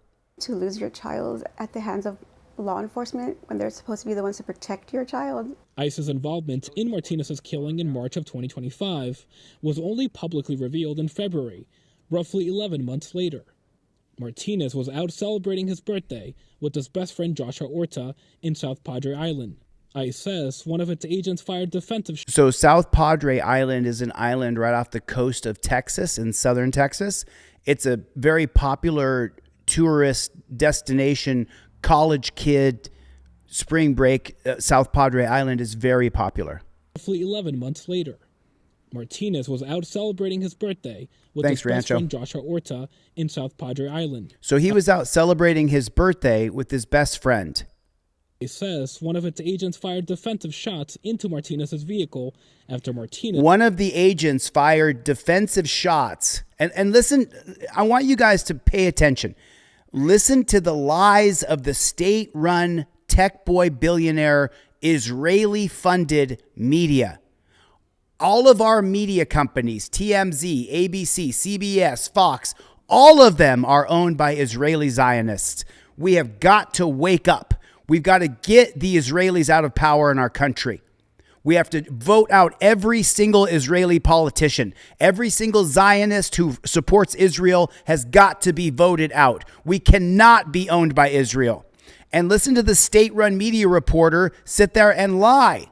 Speaker 13: To lose your child at the hands of law enforcement when they're supposed to be the ones to protect your child.
Speaker 14: ICE's involvement in Martinez's killing in March of 2025 was only publicly revealed in February, roughly 11 months later. Martinez was out celebrating his birthday with his best friend Joshua Orta in South Padre Island. ICE says one of its agents fired defensive shots.
Speaker 1: So South Padre Island is an island right off the coast of Texas in southern Texas. It's a very popular tourist destination, college kid, spring break. South Padre Island is very popular.
Speaker 14: Roughly 11 months later, Martinez was out celebrating his birthday with his best friend Joshua Orta in South Padre Island.
Speaker 1: So he was out celebrating his birthday with his best friend.
Speaker 14: It says one of its agents fired defensive shots into Martinez's vehicle after Martinez...
Speaker 1: One of the agents fired defensive shots. And listen, I want you guys to pay attention. Listen to the lies of the state-run tech boy billionaire Israeli-funded media. All of our media companies, TMZ, ABC, CBS, Fox, all of them are owned by Israeli Zionists. We have got to wake up. We've got to get the Israelis out of power in our country. We have to vote out every single Israeli politician. Every single Zionist who supports Israel has got to be voted out. We cannot be owned by Israel. And listen to the state-run media reporter sit there and lie.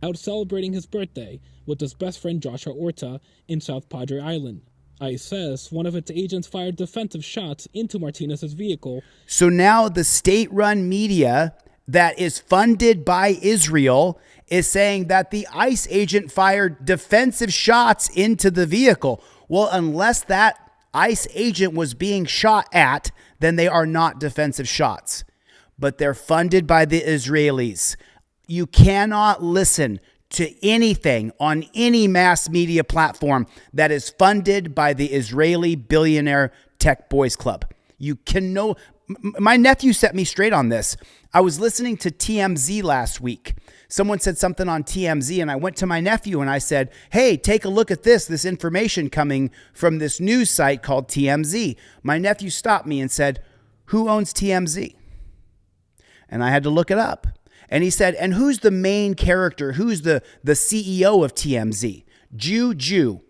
Speaker 14: Out celebrating his birthday with his best friend Joshua Orta in South Padre Island. ICE says one of its agents fired defensive shots into Martinez's vehicle.
Speaker 1: So now the state-run media that is funded by Israel is saying that the ICE agent fired defensive shots into the vehicle. Well, unless that ICE agent was being shot at, then they are not defensive shots. But they're funded by the Israelis. You cannot listen to anything on any mass media platform that is funded by the Israeli billionaire Tech Boys Club. You can know. My nephew set me straight on this. I was listening to TMZ last week. Someone said something on TMZ, and I went to my nephew and I said, hey, take a look at this information coming from this news site called TMZ. My nephew stopped me and said, who owns TMZ? And I had to look it up. And he said, and who's the main character? Who's the CEO of TMZ? Jew.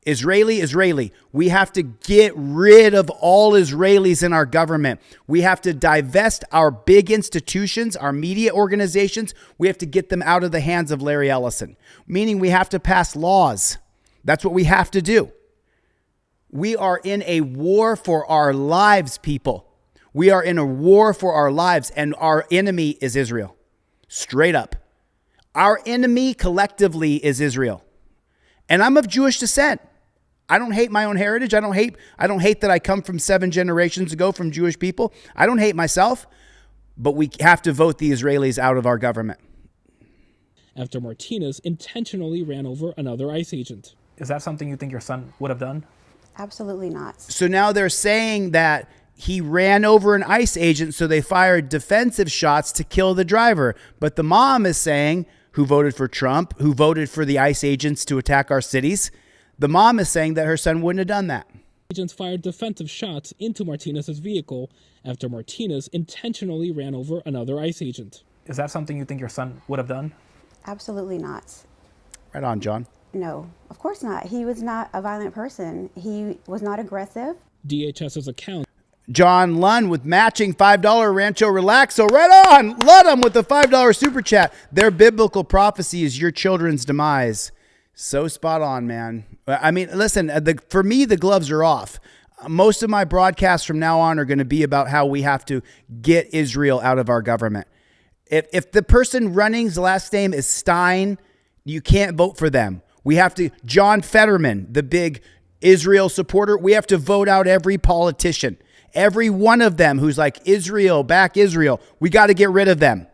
Speaker 1: Israeli. We have to get rid of all Israelis in our government. We have to divest our big institutions, our media organizations. We have to get them out of the hands of Larry Ellison, meaning we have to pass laws. That's what we have to do. We are in a war for our lives, people. We are in a war for our lives, and our enemy is Israel. Straight up. Our enemy collectively is Israel. And I'm of Jewish descent. I don't hate my own heritage. I don't hate that I come from 7 generations ago from Jewish people. I don't hate myself, but we have to vote the Israelis out of our government.
Speaker 14: After Martinez intentionally ran over another ICE agent.
Speaker 15: Is that something you think your son would have done?
Speaker 13: Absolutely not.
Speaker 1: So now they're saying that he ran over an ICE agent, so they fired defensive shots to kill the driver. But the mom is saying, who voted for Trump, who voted for the ICE agents to attack our cities, the mom is saying that her son wouldn't have done that.
Speaker 14: Agents fired defensive shots into Martinez's vehicle after Martinez intentionally ran over another ICE agent.
Speaker 15: Is that something you think your son would have done?
Speaker 13: Absolutely not.
Speaker 1: Right on, John.
Speaker 13: No, of course not. He was not a violent person. He was not aggressive.
Speaker 14: DHS's account.
Speaker 1: John Lund with matching $5 Rancho Relaxo. Right on. Ludum with the $5 super chat. Their biblical prophecy is your children's demise. So spot on, man. I mean, listen, for me, the gloves are off. Most of my broadcasts from now on are going to be about how we have to get Israel out of our government. If the person running's last name is Stein, you can't vote for them. We have to, John Fetterman, the big Israel supporter, we have to vote out every politician. Every one of them who's like Israel, back Israel. We got to get rid of them.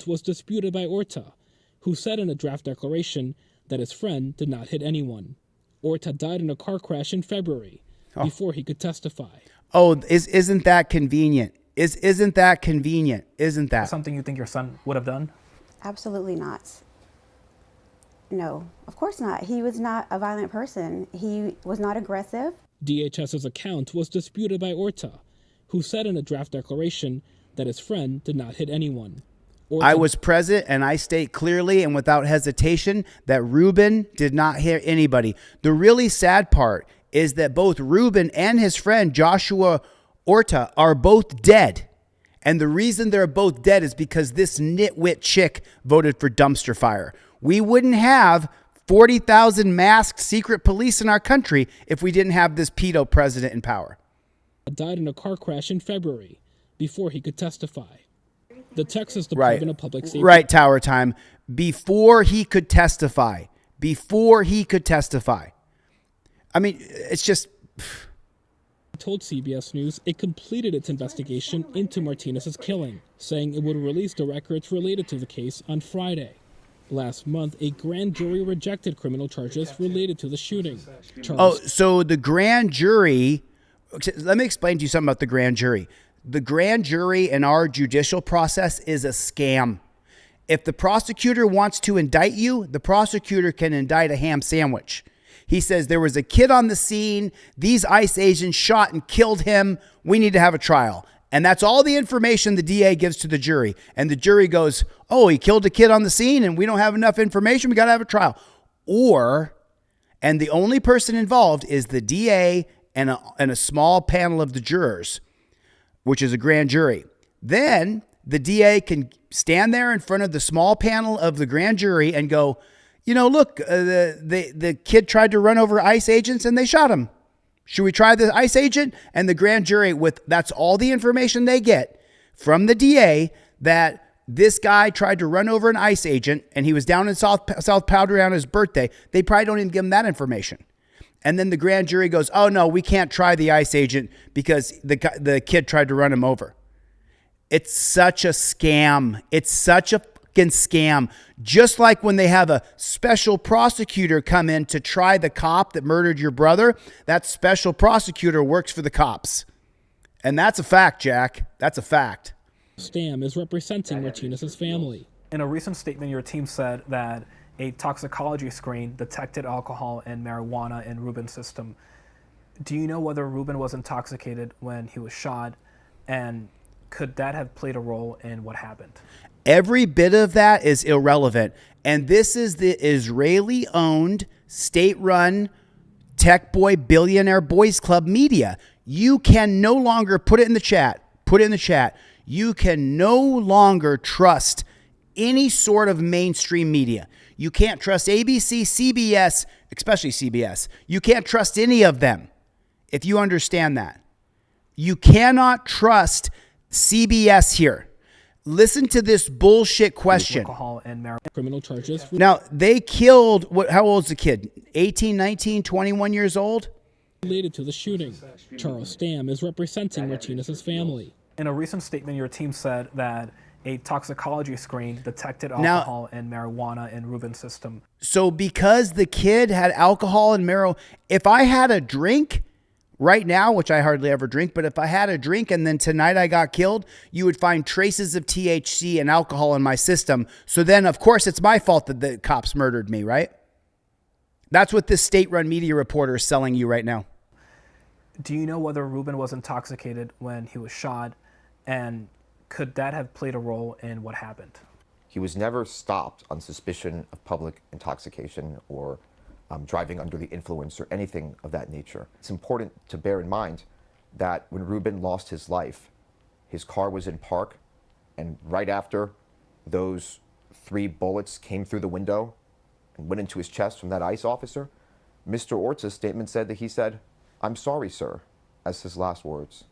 Speaker 14: Was disputed by Orta, who said in a draft declaration that his friend did not hit anyone. Orta died in a car crash in February before he could testify.
Speaker 1: Oh, isn't that convenient? Isn't that convenient? Isn't that
Speaker 15: something you think your son would have done?
Speaker 13: Absolutely not. No, of course not. He was not a violent person. He was not aggressive.
Speaker 14: DHS's account was disputed by Orta, who said in a draft declaration that his friend did not hit anyone.
Speaker 1: I was present, and I state clearly and without hesitation that Reuben did not hit anybody. The really sad part is that both Reuben and his friend Joshua Orta are both dead. And the reason they're both dead is because this nitwit chick voted for dumpster fire. We wouldn't have 40,000 masked secret police in our country if we didn't have this pedo president in power.
Speaker 14: Died in a car crash in February before he could testify. The Texas Department of Public Safety.
Speaker 1: Right, Tower Time. Before he could testify. I mean, it's just...
Speaker 14: Told CBS News it completed its investigation into Martinez's killing, saying it would release the records related to the case on Friday. Last month, a grand jury rejected criminal charges related to the shooting.
Speaker 1: So the grand jury... Let me explain to you something about the grand jury. The grand jury in our judicial process is a scam. If the prosecutor wants to indict you, the prosecutor can indict a ham sandwich. He says there was a kid on the scene. These ICE agents shot and killed him. We need to have a trial. And that's all the information the DA gives to the jury. And the jury goes, oh, he killed a kid on the scene and we don't have enough information. We got to have a trial. And the only person involved is the DA and a small panel of the jurors, which is a grand jury. Then the DA can stand there in front of the small panel of the grand jury and go, you know, look, the kid tried to run over ICE agents and they shot him. Should we try the ICE agent? And the grand jury, that's all the information they get from the DA, that this guy tried to run over an ICE agent and he was down in South Powder on his birthday. They probably don't even give him that information. And then the grand jury goes, oh no, we can't try the ICE agent because the kid tried to run him over. It's such a scam. It's such a fucking scam. Just like when they have a special prosecutor come in to try the cop that murdered your brother, that special prosecutor works for the cops. And that's a fact, Jack. That's a fact.
Speaker 14: Stam is representing Martinez's family.
Speaker 15: In a recent statement, your team said that a toxicology screen detected alcohol and marijuana in Ruben's system. Do you know whether Ruben was intoxicated when he was shot, and could that have played a role in what happened?
Speaker 1: Every bit of that is irrelevant. And this is the Israeli-owned, state-run, tech boy, billionaire boys club media. You can no longer, put it in the chat, you can no longer trust any sort of mainstream media. You can't trust ABC, CBS, especially CBS. You can't trust any of them, if you understand that. You cannot trust CBS here. Listen to this bullshit question.
Speaker 15: Alcohol and
Speaker 14: criminal charges.
Speaker 1: Now, they killed, how old is the kid? 18, 19, 21 years old?
Speaker 14: Related to the shooting. Charles Stam is representing Martinez's family.
Speaker 15: In a recent statement, your team said that a toxicology screen detected alcohol and marijuana in Ruben's system.
Speaker 1: So because the kid had alcohol and marijuana, if I had a drink right now, which I hardly ever drink, but if I had a drink and then tonight I got killed, you would find traces of THC and alcohol in my system. So then, of course, it's my fault that the cops murdered me, right? That's what this state-run media reporter is selling you right now.
Speaker 15: Do you know whether Ruben was intoxicated when he was shot, and could that have played a role in what happened?
Speaker 16: He was never stopped on suspicion of public intoxication or driving under the influence or anything of that nature. It's important to bear in mind that when Ruben lost his life, his car was in park, and right after those 3 bullets came through the window and went into his chest from that ICE officer, Mr. Orta's statement said that he said, "I'm sorry, sir," as his last words.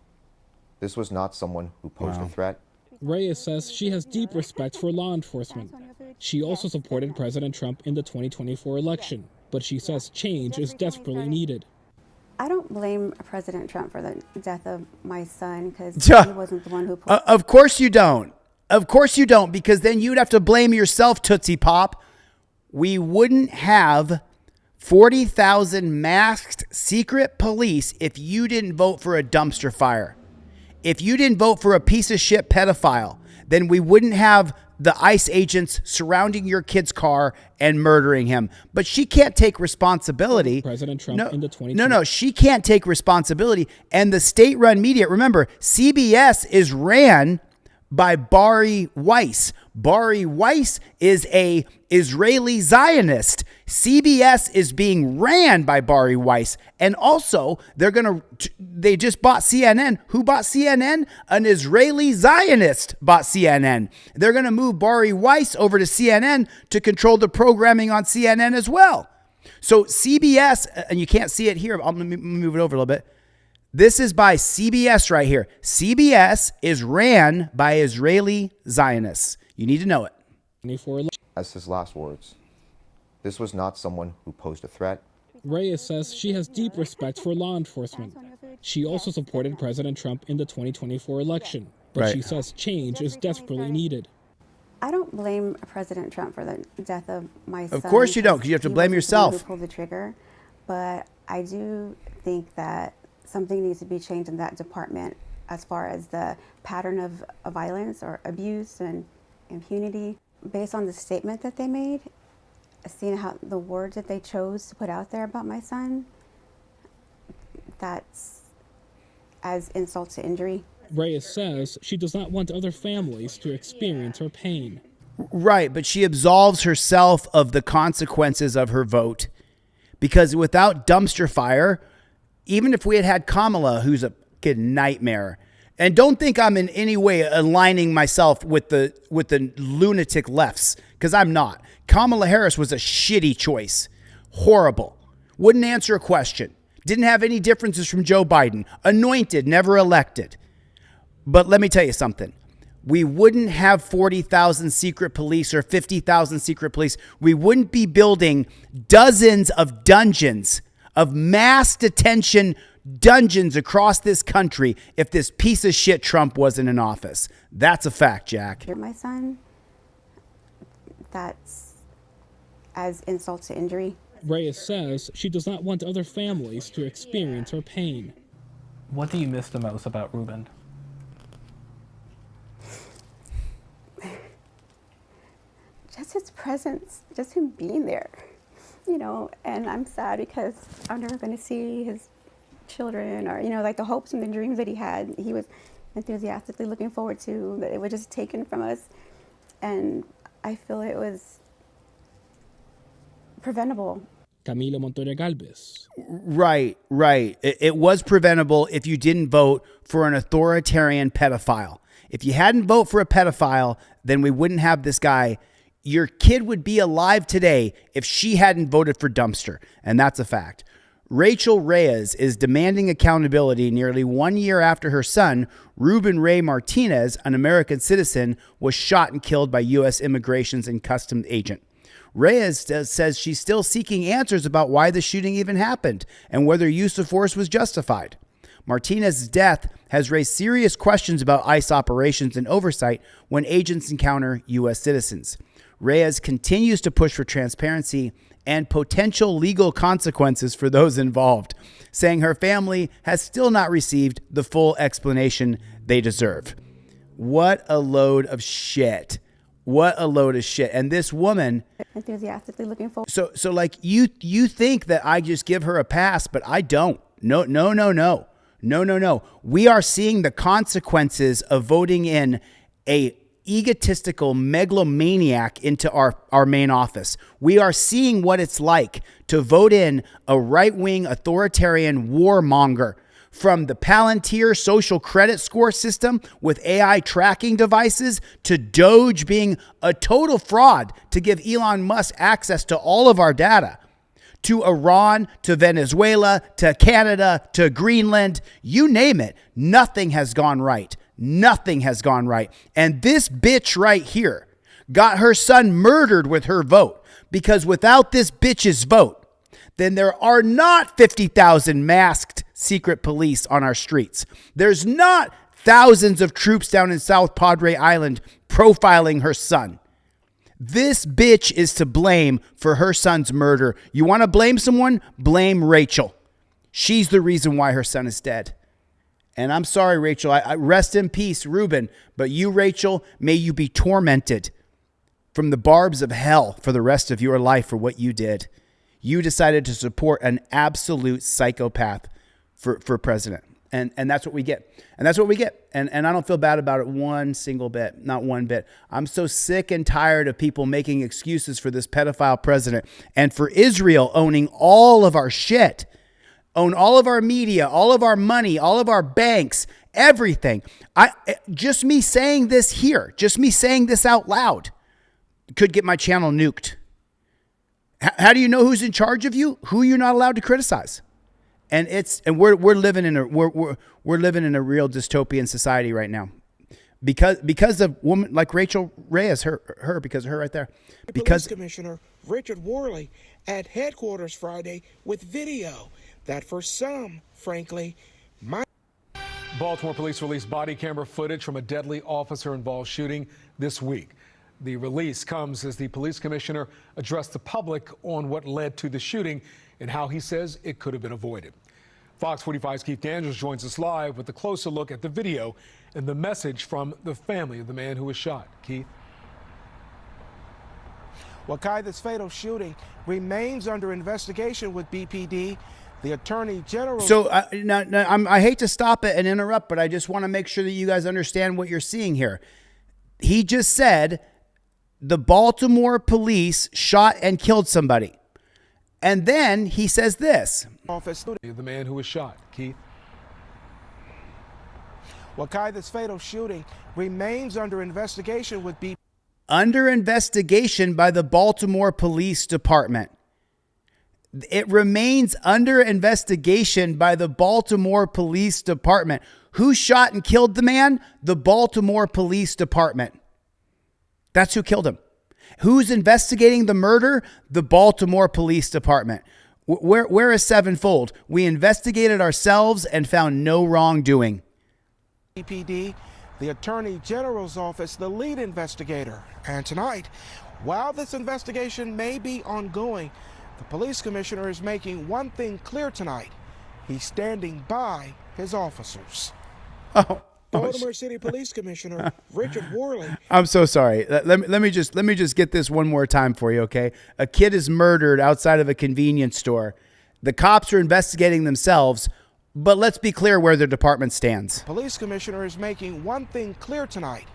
Speaker 16: This was not someone who posed a threat.
Speaker 14: Reyes says she has deep respect for law enforcement. She also supported President Trump in the 2024 election, but she says change is desperately needed.
Speaker 13: I don't blame President Trump for the death of my son because he wasn't the one who...
Speaker 1: Of course you don't. Of course you don't, because then you'd have to blame yourself, Tootsie Pop. We wouldn't have 40,000 masked secret police if you didn't vote for a dumpster fire. If you didn't vote for a piece of shit pedophile, then we wouldn't have the ICE agents surrounding your kid's car and murdering him. But she can't take responsibility.
Speaker 14: President Trump in the 2020.
Speaker 1: No, she can't take responsibility. And the state-run media, remember, CBS is ran by Bari Weiss. Bari Weiss is a Israeli Zionist. CBS is being ran by Bari Weiss. And also, they just bought CNN. Who bought CNN? An Israeli Zionist bought CNN. They're going to move Bari Weiss over to CNN to control the programming on CNN as well. So CBS, and you can't see it here. Let me move it over a little bit. This is by CBS right here. CBS is ran by Israeli Zionists. You need to know it.
Speaker 16: As his last words. This was not someone who posed a threat.
Speaker 14: Reyes says she has deep respect for law enforcement. She also supported President Trump in the 2024 election, but she says change is desperately needed.
Speaker 13: I don't blame President Trump for the death of my son.
Speaker 1: Of course you don't, because you have to blame yourself.
Speaker 13: Who pulled the trigger, but I do think that something needs to be changed in that department. as far as the pattern of violence or abuse and impunity. Based on the statement that they made, seeing how the words that they chose to put out there about my son, that's as insult to injury.
Speaker 14: Reyes says she does not want other families to experience her pain.
Speaker 1: Right, but she absolves herself of the consequences of her vote, because without dumpster fire, even if we had Kamala, who's a fucking nightmare, and don't think I'm in any way aligning myself with the lunatic lefts, because I'm not. Kamala Harris was a shitty choice. Horrible. Wouldn't answer a question. Didn't have any differences from Joe Biden. Anointed, never elected. But let me tell you something. We wouldn't have 40,000 secret police or 50,000 secret police. We wouldn't be building dozens of dungeons, of mass detention dungeons across this country if this piece of shit Trump wasn't in office. That's a fact, Jack.
Speaker 13: You're my son. That's as insult to injury.
Speaker 14: Reyes says she does not want other families to experience her pain.
Speaker 15: What do you miss the most about Ruben?
Speaker 13: Just his presence, just him being there, you know, and I'm sad because I'm never going to see his children or, you know, like the hopes and the dreams that he had, he was enthusiastically looking forward to, that it was just taken from us. And I feel it was preventable.
Speaker 14: Camila Montoya Galvez.
Speaker 1: Right. It was preventable if you didn't vote for an authoritarian pedophile. If you hadn't voted for a pedophile, then we wouldn't have this guy. Your kid would be alive today if she hadn't voted for Dumpster, and that's a fact. Rachel Reyes is demanding accountability nearly 1 year after her son, Ruben Ray Martinez, an American citizen, was shot and killed by U.S. Immigration and Customs agent. Reyes says she's still seeking answers about why the shooting even happened and whether use of force was justified. Martinez's death has raised serious questions about ICE operations and oversight when agents encounter U.S. citizens. Reyes continues to push for transparency and potential legal consequences for those involved, saying her family has still not received the full explanation they deserve. What a load of shit. What a load of shit. And this woman,
Speaker 13: enthusiastically looking forward.
Speaker 1: So like you think that I just give her a pass, but I don't. No. We are seeing the consequences of voting in a egotistical megalomaniac into our main office. We are seeing what it's like to vote in a right-wing authoritarian warmonger, from the Palantir social credit score system with AI tracking devices to Doge being a total fraud to give Elon Musk access to all of our data, to Iran, to Venezuela, to Canada, to Greenland, you name it. Nothing has gone right. Nothing has gone right. And this bitch right here got her son murdered with her vote, because without this bitch's vote, then there are not 50,000 masked secret police on our streets. There's not thousands of troops down in South Padre Island profiling her son. This bitch is to blame for her son's murder. You want to blame someone? Blame Rachel. She's the reason why her son is dead. And I'm sorry, Rachel. I rest in peace, Ruben. But you, Rachel, may you be tormented from the barbs of hell for the rest of your life for what you did. You decided to support an absolute psychopath for president. And that's what we get. And that's what we get. And I don't feel bad about it one single bit. Not one bit. I'm so sick and tired of people making excuses for this pedophile president and for Israel owning all of our shit. Own all of our media, all of our money, all of our banks, everything. Just me saying this here, just me saying this out loud could get my channel nuked. How do you know who's in charge of you? Who you're not allowed to criticize? And we're living in a real dystopian society right now, because of women like Rachel Reyes, because of her right there.
Speaker 17: Police Commissioner Richard Worley at headquarters Friday with video that for some, frankly,
Speaker 18: Baltimore police released body camera footage from a deadly officer-involved shooting this week. The release comes as the police commissioner addressed the public on what led to the shooting and how he says it could have been avoided. Fox 45's Keith Daniels joins us live with a closer look at the video and the message from the family of the man who was shot. Keith?
Speaker 17: Well, Kai, this fatal shooting remains under investigation with BPD. The Attorney General...
Speaker 1: So I hate to stop it and interrupt, but I just want to make sure that you guys understand what you're seeing here. He just said the Baltimore police shot and killed somebody. And then he says this.
Speaker 18: The man who was shot. Keith?
Speaker 17: Well, Kai, this fatal shooting remains under investigation with BPD.
Speaker 1: Under investigation by the Baltimore Police Department. It remains under investigation by the Baltimore Police Department. Who shot and killed the man? The Baltimore Police Department. That's who killed him. Who's investigating the murder? The Baltimore Police Department. Where is Sevenfold? We investigated ourselves and found no wrongdoing.
Speaker 17: BPD, the Attorney General's office, the lead investigator. And tonight, while this investigation may be ongoing, the police commissioner is making one thing clear tonight. He's standing by his officers. Baltimore City Police Commissioner Richard Worley.
Speaker 1: I'm so sorry. Let me just get this one more time for you, okay? A kid is murdered outside of a convenience store. The cops are investigating themselves, but let's be clear where their department stands.
Speaker 17: Police commissioner is making one thing clear tonight.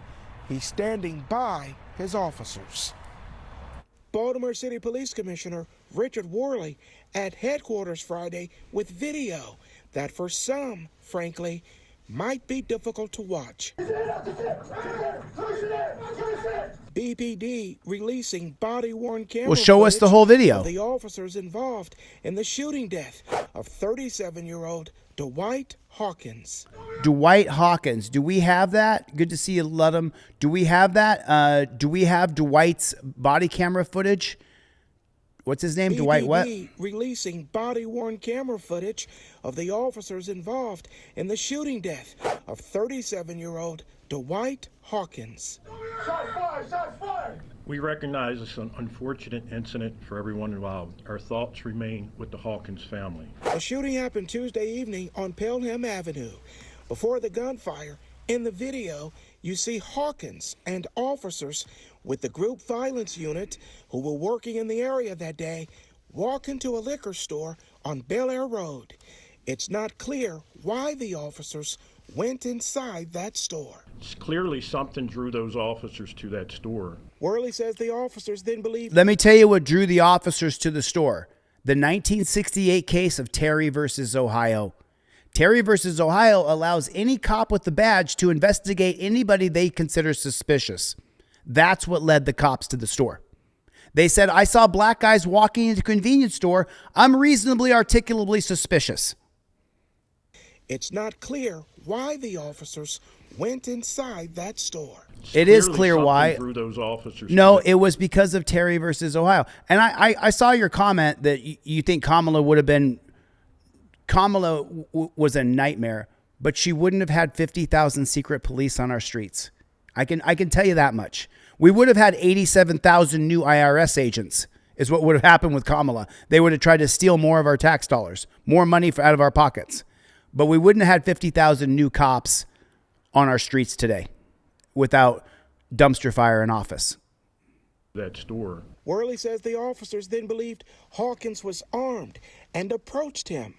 Speaker 17: He's standing by his officers. Baltimore City Police Commissioner Richard Worley at headquarters Friday with video that for some, frankly, might be difficult to watch. BPD releasing body-worn camera
Speaker 1: Well, show us the whole video.
Speaker 17: Of the officers involved in the shooting death of 37-year-old Dwight Hawkins.
Speaker 1: Dwight Hawkins. Do we have that? Good to see you, Ludham. Do we have that? Do we have Dwight's body camera footage? What's his name?
Speaker 17: BPD
Speaker 1: Dwight what?
Speaker 17: Releasing body-worn camera footage of the officers involved in the shooting death of 37-year-old Dwight Hawkins.
Speaker 19: We recognize this an unfortunate incident for everyone involved. Our thoughts remain with the Hawkins family.
Speaker 17: The shooting happened Tuesday evening on Pelham Avenue. Before the gunfire, in the video, you see Hawkins and officers with the group violence unit who were working in the area that day walk into a liquor store on Bel Air Road. It's not clear why the officers went inside that store.
Speaker 19: Clearly something drew those officers to that store.
Speaker 17: Worley says the officers then believed...
Speaker 1: Let me tell you what drew the officers to the store. The 1968 case of Terry versus Ohio. Terry versus Ohio allows any cop with the badge to investigate anybody they consider suspicious. That's what led the cops to the store. They said, I saw black guys walking into a convenience store. I'm reasonably articulately suspicious.
Speaker 17: It's not clear why the officers went inside that store.
Speaker 1: It is clear why.
Speaker 19: Drew those officers.
Speaker 1: No, it was because of Terry versus Ohio. And I saw your comment that you think Kamala would have been... Kamala was a nightmare, but she wouldn't have had 50,000 secret police on our streets. I can tell you that much. We would have had 87,000 new IRS agents is what would have happened with Kamala. They would have tried to steal more of our tax dollars, more money out of our pockets. But we wouldn't have had 50,000 new cops on our streets today without dumpster fire in office.
Speaker 19: That store.
Speaker 17: Worley says the officers then believed Hawkins was armed and approached him.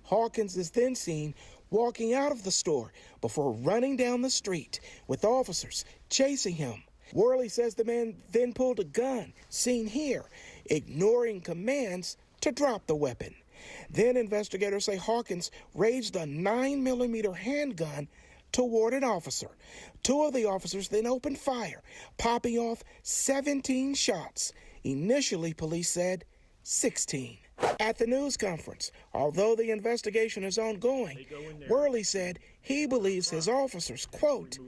Speaker 17: Hawkins is then seen walking out of the store before running down the street with officers chasing him. Worley says the man then pulled a gun, seen here, ignoring commands to drop the weapon. Then investigators say Hawkins raised a 9mm handgun toward an officer. Two of the officers then opened fire, popping off 17 shots. Initially, police said 16. At the news conference, although the investigation is ongoing, Worley said he believes his officers, quote,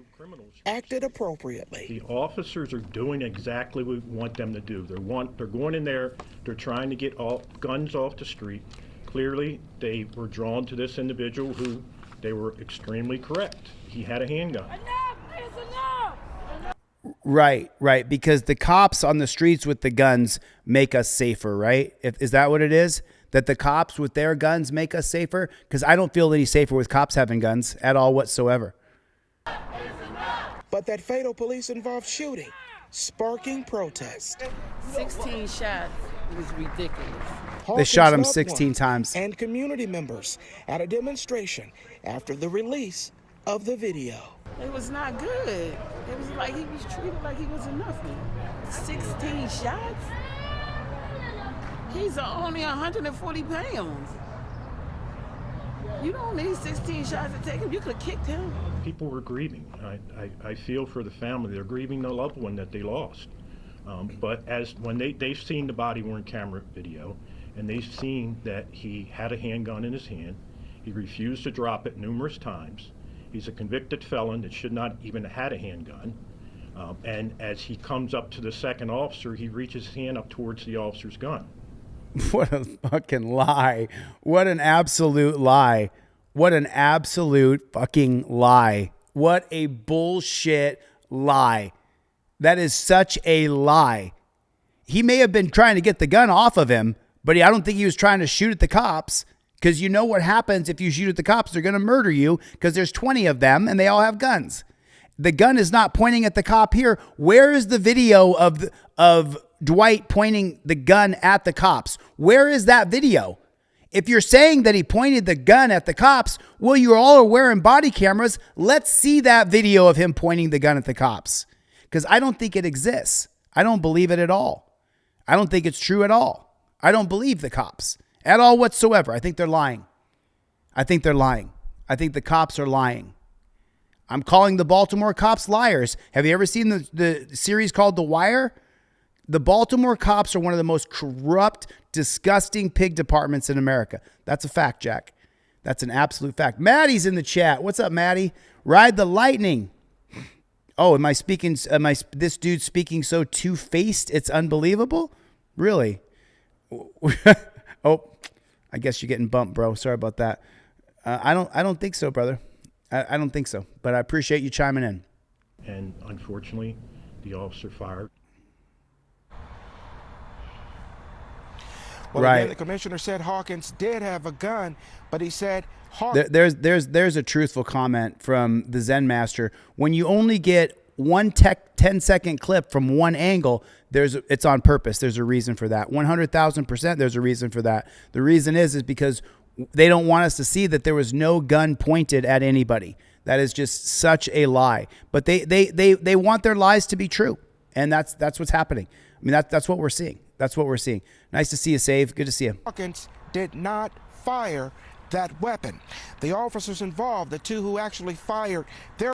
Speaker 17: acted appropriately.
Speaker 19: The officers are doing exactly what we want them to do. They're going in there, they're trying to get guns off the street. Clearly, they were drawn to this individual who they were extremely correct. He had a handgun.
Speaker 5: Enough is enough!
Speaker 1: Right. Because the cops on the streets with the guns make us safer, right? Is that what it is? that the cops with their guns make us safer? Because I don't feel any safer with cops having guns at all whatsoever.
Speaker 17: But that fatal police-involved shooting, sparking protest.
Speaker 20: 16 shots was ridiculous.
Speaker 1: They shot him
Speaker 17: Hawkins' loved
Speaker 1: 16
Speaker 17: ones
Speaker 1: times.
Speaker 17: And community members at a demonstration after the release of the video.
Speaker 20: It was not good. It was like he was treated like he was a nothing. 16 shots? He's only 140 pounds. You don't need 16 shots to take him. You could have kicked him.
Speaker 19: People were grieving. I feel for the family. They're grieving the loved one that they lost. But when they've seen the body-worn camera video, and they've seen that he had a handgun in his hand, he refused to drop it numerous times. He's a convicted felon that should not even have had a handgun. And as he comes up to the second officer, he reaches his hand up towards the officer's gun.
Speaker 1: What a fucking lie. What an absolute lie. What an absolute fucking lie. What a bullshit lie. That is such a lie. He may have been trying to get the gun off of him, but I don't think he was trying to shoot at the cops, because you know what happens if you shoot at the cops. They're going to murder you because there's 20 of them and they all have guns. The gun is not pointing at the cop here. Where is the video of Dwight pointing the gun at the cops? Where is that video? If you're saying that he pointed the gun at the cops, well, you all are wearing body cameras. Let's see that video of him pointing the gun at the cops, because I don't think it exists. I don't believe it at all. I don't think it's true at all. I don't believe the cops at all whatsoever. I think they're lying. I think they're lying. I think the cops are lying. I'm calling the Baltimore cops liars. Have you ever seen the series called The Wire? The Baltimore cops are one of the most corrupt, disgusting pig departments in America. That's a fact, Jack. That's an absolute fact. Maddie's in the chat. What's up, Maddie? Ride the lightning. Oh, this dude speaking so two-faced? It's unbelievable? Really? Oh, I guess you're getting bumped, bro. Sorry about that. I don't think so, brother. I don't think so, but I appreciate you chiming in.
Speaker 19: And unfortunately, the officer fired.
Speaker 17: Well,
Speaker 1: right.
Speaker 17: again, the commissioner said Hawkins did have a gun, but he said Hawkins.
Speaker 1: There's a truthful comment from the Zen Master. When you only get one 10-second clip from one angle, it's on purpose. There's a reason for that. 100,000%. There's a reason for that. The reason is because they don't want us to see that there was no gun pointed at anybody. That is just such a lie. But they want their lies to be true, and that's what's happening. I mean, that's what we're seeing. That's what we're seeing. Nice to see you, Save. Good to see you.
Speaker 17: Hawkins did not fire that weapon. The officers involved, the two who actually fired, the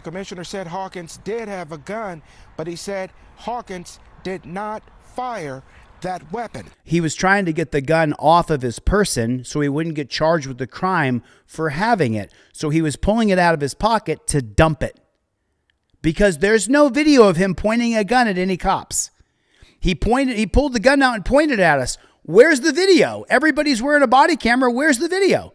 Speaker 17: commissioner said Hawkins did have a gun, but he said Hawkins did not fire that weapon.
Speaker 1: He was trying to get the gun off of his person so he wouldn't get charged with the crime for having it. So he was pulling it out of his pocket to dump it, because there's no video of him pointing a gun at any cops. He pulled the gun out and pointed at us. Where's the video? Everybody's wearing a body camera. Where's the video?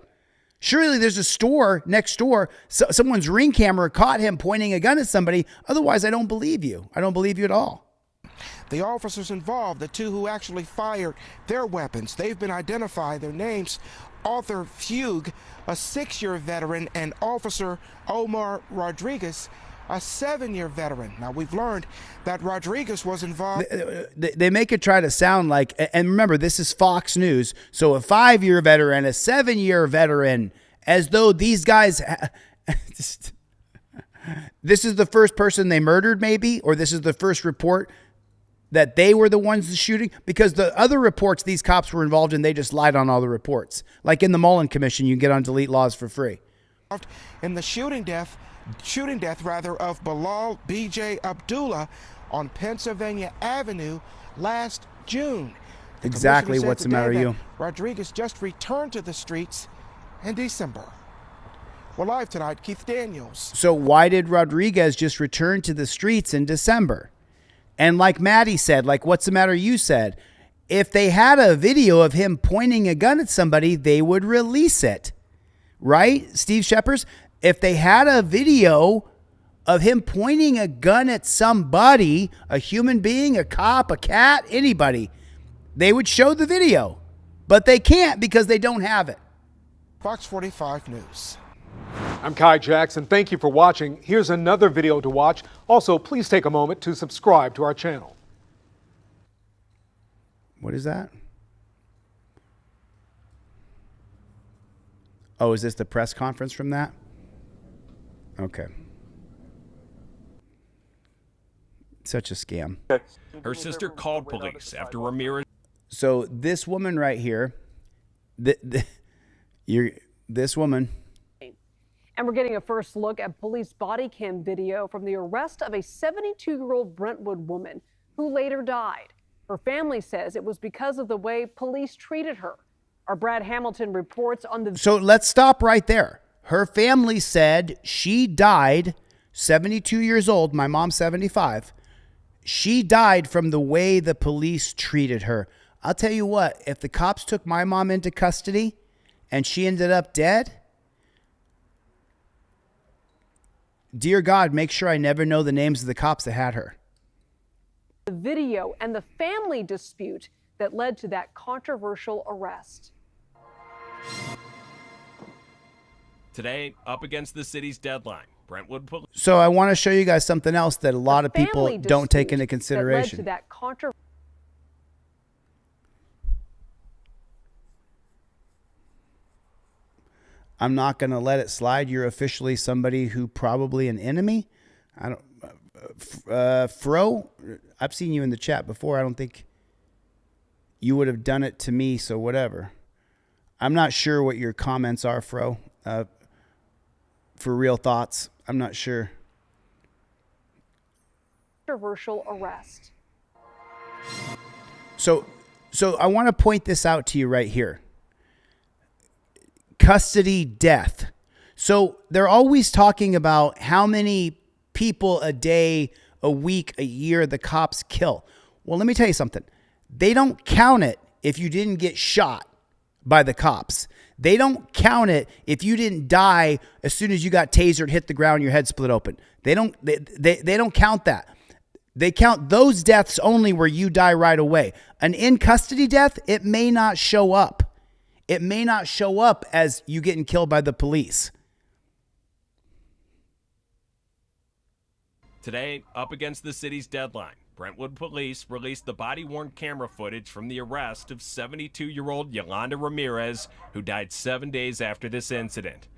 Speaker 1: Surely there's a store next door. Someone's Ring camera caught him pointing a gun at somebody. Otherwise, I don't believe you. I don't believe you at all.
Speaker 17: The officers involved, the two who actually fired their weapons, they've been identified. Their names, Arthur Fugue, a 6-year veteran, and Officer Omar Rodriguez, a 7-year veteran. Now, we've learned that Rodriguez was involved.
Speaker 1: They make it try to sound like, and remember, this is Fox News, so a 5-year veteran, a 7-year veteran, as though these guys, this is the first person they murdered maybe, or this is the first report that they were the ones shooting, because the other reports these cops were involved in, they just lied on all the reports. Like in the Mullen Commission, you can get on Delete Lawz for free.
Speaker 17: In the shooting death of Bilal B.J. Abdullah on Pennsylvania Avenue last June.
Speaker 1: Exactly. What's the matter with you?
Speaker 17: Rodriguez just returned to the streets in December. We're live tonight, Keith Daniels.
Speaker 1: So why did Rodriguez just return to the streets in December? And like Maddie said, like What's the Matter You said, if they had a video of him pointing a gun at somebody, they would release it. Right? Steve Sheppers? If they had a video of him pointing a gun at somebody, a human being, a cop, a cat, anybody, they would show the video. But they can't because they don't have it.
Speaker 17: Fox 45 News.
Speaker 18: I'm Kai Jackson. Thank you for watching. Here's another video to watch. Also, please take a moment to subscribe to our channel.
Speaker 1: What is that? Oh, is this the press conference from that? Okay. Such a scam.
Speaker 21: Her sister called police after Ramirez.
Speaker 1: So this woman right here, this woman.
Speaker 22: And we're getting a first look at police body cam video from the arrest of a 72-year-old Brentwood woman who later died. Her family says it was because of the way police treated her. Our Brad Hamilton reports on the...
Speaker 1: So let's stop right there. Her family said she died, 72 years old, my mom's 75. She died from the way the police treated her. I'll tell you what, if the cops took my mom into custody and she ended up dead, dear God, make sure I never know the names of the cops that had her.
Speaker 22: The video and the family dispute that led to that controversial arrest.
Speaker 21: Today, up against the city's deadline, Brentwood police.
Speaker 1: So I want to show you guys something else that a lot of people don't take into consideration.
Speaker 22: That led to that controversial.
Speaker 1: I'm not going to let it slide. You're officially somebody who probably an enemy. I don't, Fro, I've seen you in the chat before. I don't think you would have done it to me. So whatever. I'm not sure what your comments are, Fro. For real thoughts, I'm not sure.
Speaker 22: Controversial arrest.
Speaker 1: So I want to point this out to you right here. Custody death. So they're always talking about how many people a day, a week, a year the cops kill. Well, let me tell you something. They don't count it if you didn't get shot by the cops. They don't count it if you didn't die as soon as you got tasered, hit the ground, your head split open. They don't count that. They count those deaths only where you die right away. An in custody death, it may not show up. It may not show up as you getting killed by the police.
Speaker 21: Today, up against the city's deadline, Brentwood police released the body-worn camera footage from the arrest of 72-year-old Yolanda Ramirez, who died 7 days after this incident.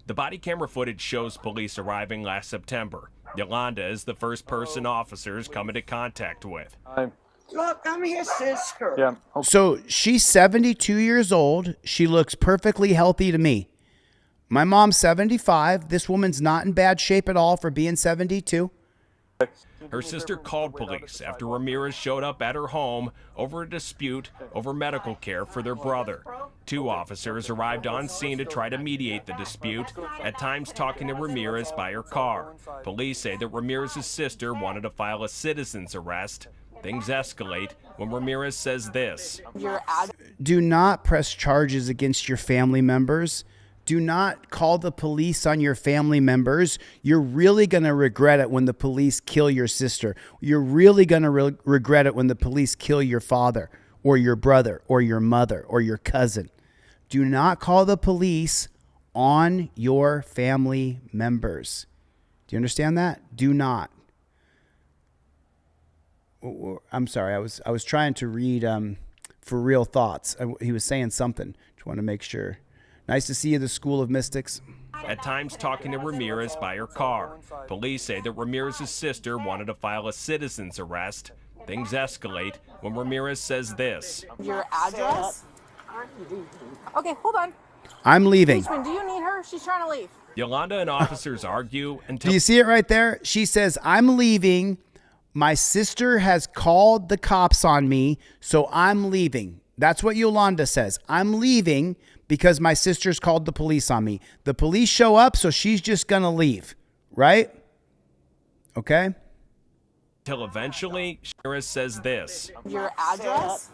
Speaker 21: The body camera footage shows police arriving last September. Yolanda is the first person officers come into contact with.
Speaker 23: Look, I'm his sister. Yeah.
Speaker 1: So she's 72 years old. She looks perfectly healthy to me. My mom's 75. This woman's not in bad shape at all for being 72.
Speaker 21: Her sister called police after Ramirez showed up at her home over a dispute over medical care for their brother. Two officers arrived on scene to try to mediate the dispute, at times talking to Ramirez by her car. Police say that Ramirez's sister wanted to file a citizen's arrest. Things escalate when Ramirez says this.
Speaker 1: Do not press charges against your family members. Do not call the police on your family members. You're really going to regret it when the police kill your sister. You're really going to regret it when the police kill your father or your brother or your mother or your cousin. Do not call the police on your family members. Do you understand that? Do not. I'm sorry. I was trying to read For Real Thoughts. He was saying something. Just want to make sure. Nice to see you, the School of Mystics.
Speaker 21: At times talking to Ramirez by her car. Police say that Ramirez's sister wanted to file a citizen's arrest. Things escalate when Ramirez says this.
Speaker 23: Your address? Okay, hold on.
Speaker 1: I'm leaving.
Speaker 23: Policeman, do you need her? She's trying to leave.
Speaker 21: Yolanda and officers argue until...
Speaker 1: Do you see it right there? She says, I'm leaving. My sister has called the cops on me, so I'm leaving. That's what Yolanda says. I'm leaving because my sister's called the police on me. The police show up, so she's just going to leave, right? Okay?
Speaker 21: Till eventually, Ramirez says this.
Speaker 23: Your address?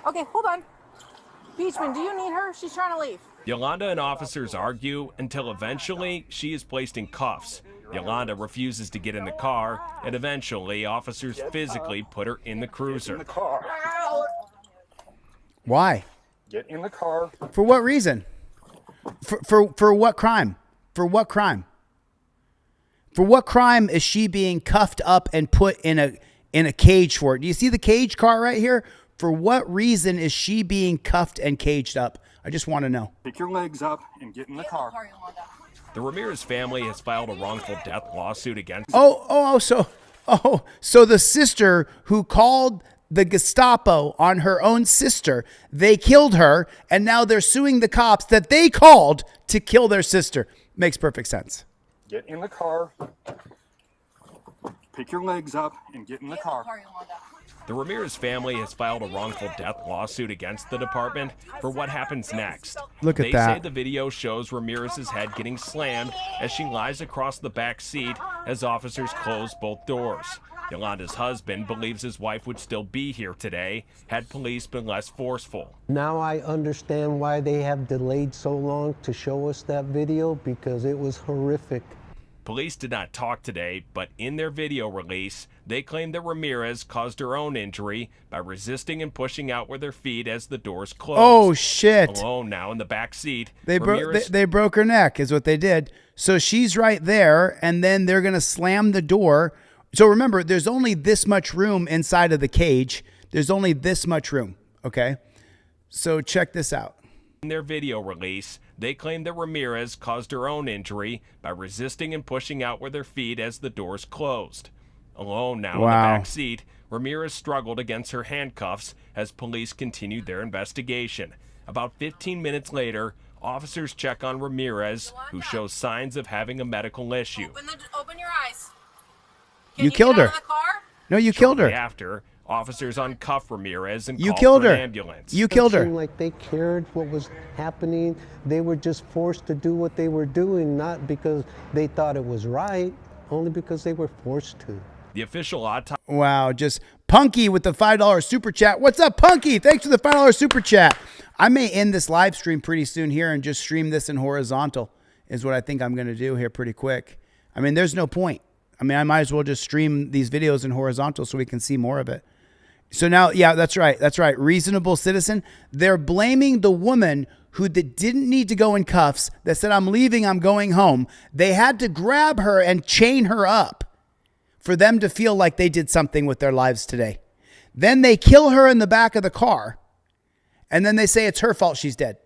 Speaker 23: Okay, hold on. Beachman, do you need her? She's trying to leave.
Speaker 21: Yolanda and officers argue until eventually she is placed in cuffs. Yolanda refuses to get in the car, and eventually officers physically put her in the cruiser.
Speaker 1: Why?
Speaker 2: Get in the car.
Speaker 1: For what reason? For what crime? For what crime? For what crime is she being cuffed up and put in a cage for? Do you see the cage car right here? For what reason is she being cuffed and caged up? I just want to know.
Speaker 2: Pick your legs up and get in the car.
Speaker 21: The Ramirez family has filed a wrongful death lawsuit against...
Speaker 1: So the sister who called the Gestapo on her own sister, they killed her, and now they're suing the cops that they called to kill their sister. Makes perfect sense.
Speaker 2: Get in the car. Pick your legs up and get in the car.
Speaker 21: The Ramirez family has filed a wrongful death lawsuit against the department for what happens next.
Speaker 1: Look at
Speaker 21: they
Speaker 1: that.
Speaker 21: say the video shows Ramirez's head getting slammed as she lies across the back seat as officers close both doors. Yolanda's husband believes his wife would still be here today had police been less forceful.
Speaker 6: Now I understand why they have delayed so long to show us that video, because it was horrific.
Speaker 21: Police did not talk today, but in their video release, they claimed that Ramirez caused her own injury by resisting and pushing out with her feet as the doors closed.
Speaker 1: Oh, shit.
Speaker 21: Alone now in the back seat.
Speaker 1: They broke her neck is what they did. So she's right there, and then they're going to slam the door. So remember, there's only this much room inside of the cage. There's only this much room, okay? So check this out.
Speaker 21: In their video release, they claimed that Ramirez caused her own injury by resisting and pushing out with her feet as the doors closed. Alone now in the back seat, Ramirez struggled against her handcuffs as police continued their investigation. About 15 minutes later, officers check on Ramirez, who shows signs of having a medical issue.
Speaker 23: Open your eyes.
Speaker 1: You killed her. No, you killed her.
Speaker 21: Shortly after, officers uncuff Ramirez and
Speaker 1: You
Speaker 21: called
Speaker 1: killed
Speaker 21: for
Speaker 1: her.
Speaker 21: an ambulance.
Speaker 1: You killed her.
Speaker 6: It seemed like they cared what was happening. They were just forced to do what they were doing, not because they thought it was right, only because they were forced to.
Speaker 21: The official autopsy.
Speaker 1: Wow, just Punky with the $5 super chat. What's up, Punky? Thanks for the $5 super chat. I may end this live stream pretty soon here and just stream this in horizontal is what I think I'm going to do here pretty quick. I mean, there's no point. I mean, I might as well just stream these videos in horizontal so we can see more of it. So now, yeah, that's right. That's right. Reasonable citizen. They're blaming the woman who didn't need to go in cuffs, that said, I'm leaving, I'm going home. They had to grab her and chain her up for them to feel like they did something with their lives today. Then they kill her in the back of the car, and then they say it's her fault she's dead.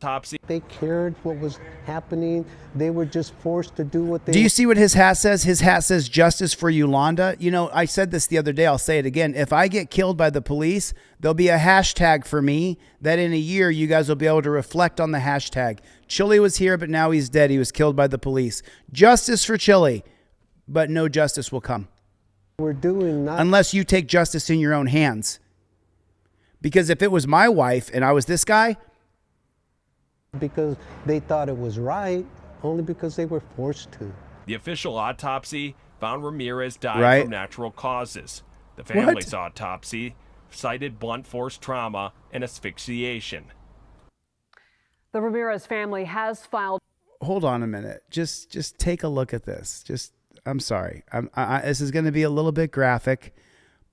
Speaker 21: Autopsy.
Speaker 6: They cared what was happening. They were just forced to do what they...
Speaker 1: Do you see what his hat says? His hat says justice for Yolanda. You know, I said this the other day. I'll say it again. If I get killed by the police, there'll be a hashtag for me that in a year you guys will be able to reflect on the hashtag. Chille was here, but now he's dead. He was killed by the police. Justice for Chille, but no justice will come.
Speaker 6: We're doing not...
Speaker 1: Unless you take justice in your own hands. Because if it was my wife and I was this guy...
Speaker 6: Because they thought it was right, only because they were forced to.
Speaker 21: The official autopsy found Ramirez died from natural causes. The family's autopsy cited blunt force trauma and asphyxiation.
Speaker 22: The Ramirez family has filed.
Speaker 1: Hold on a minute. Just take a look at this. I'm sorry. This is going to be a little bit graphic,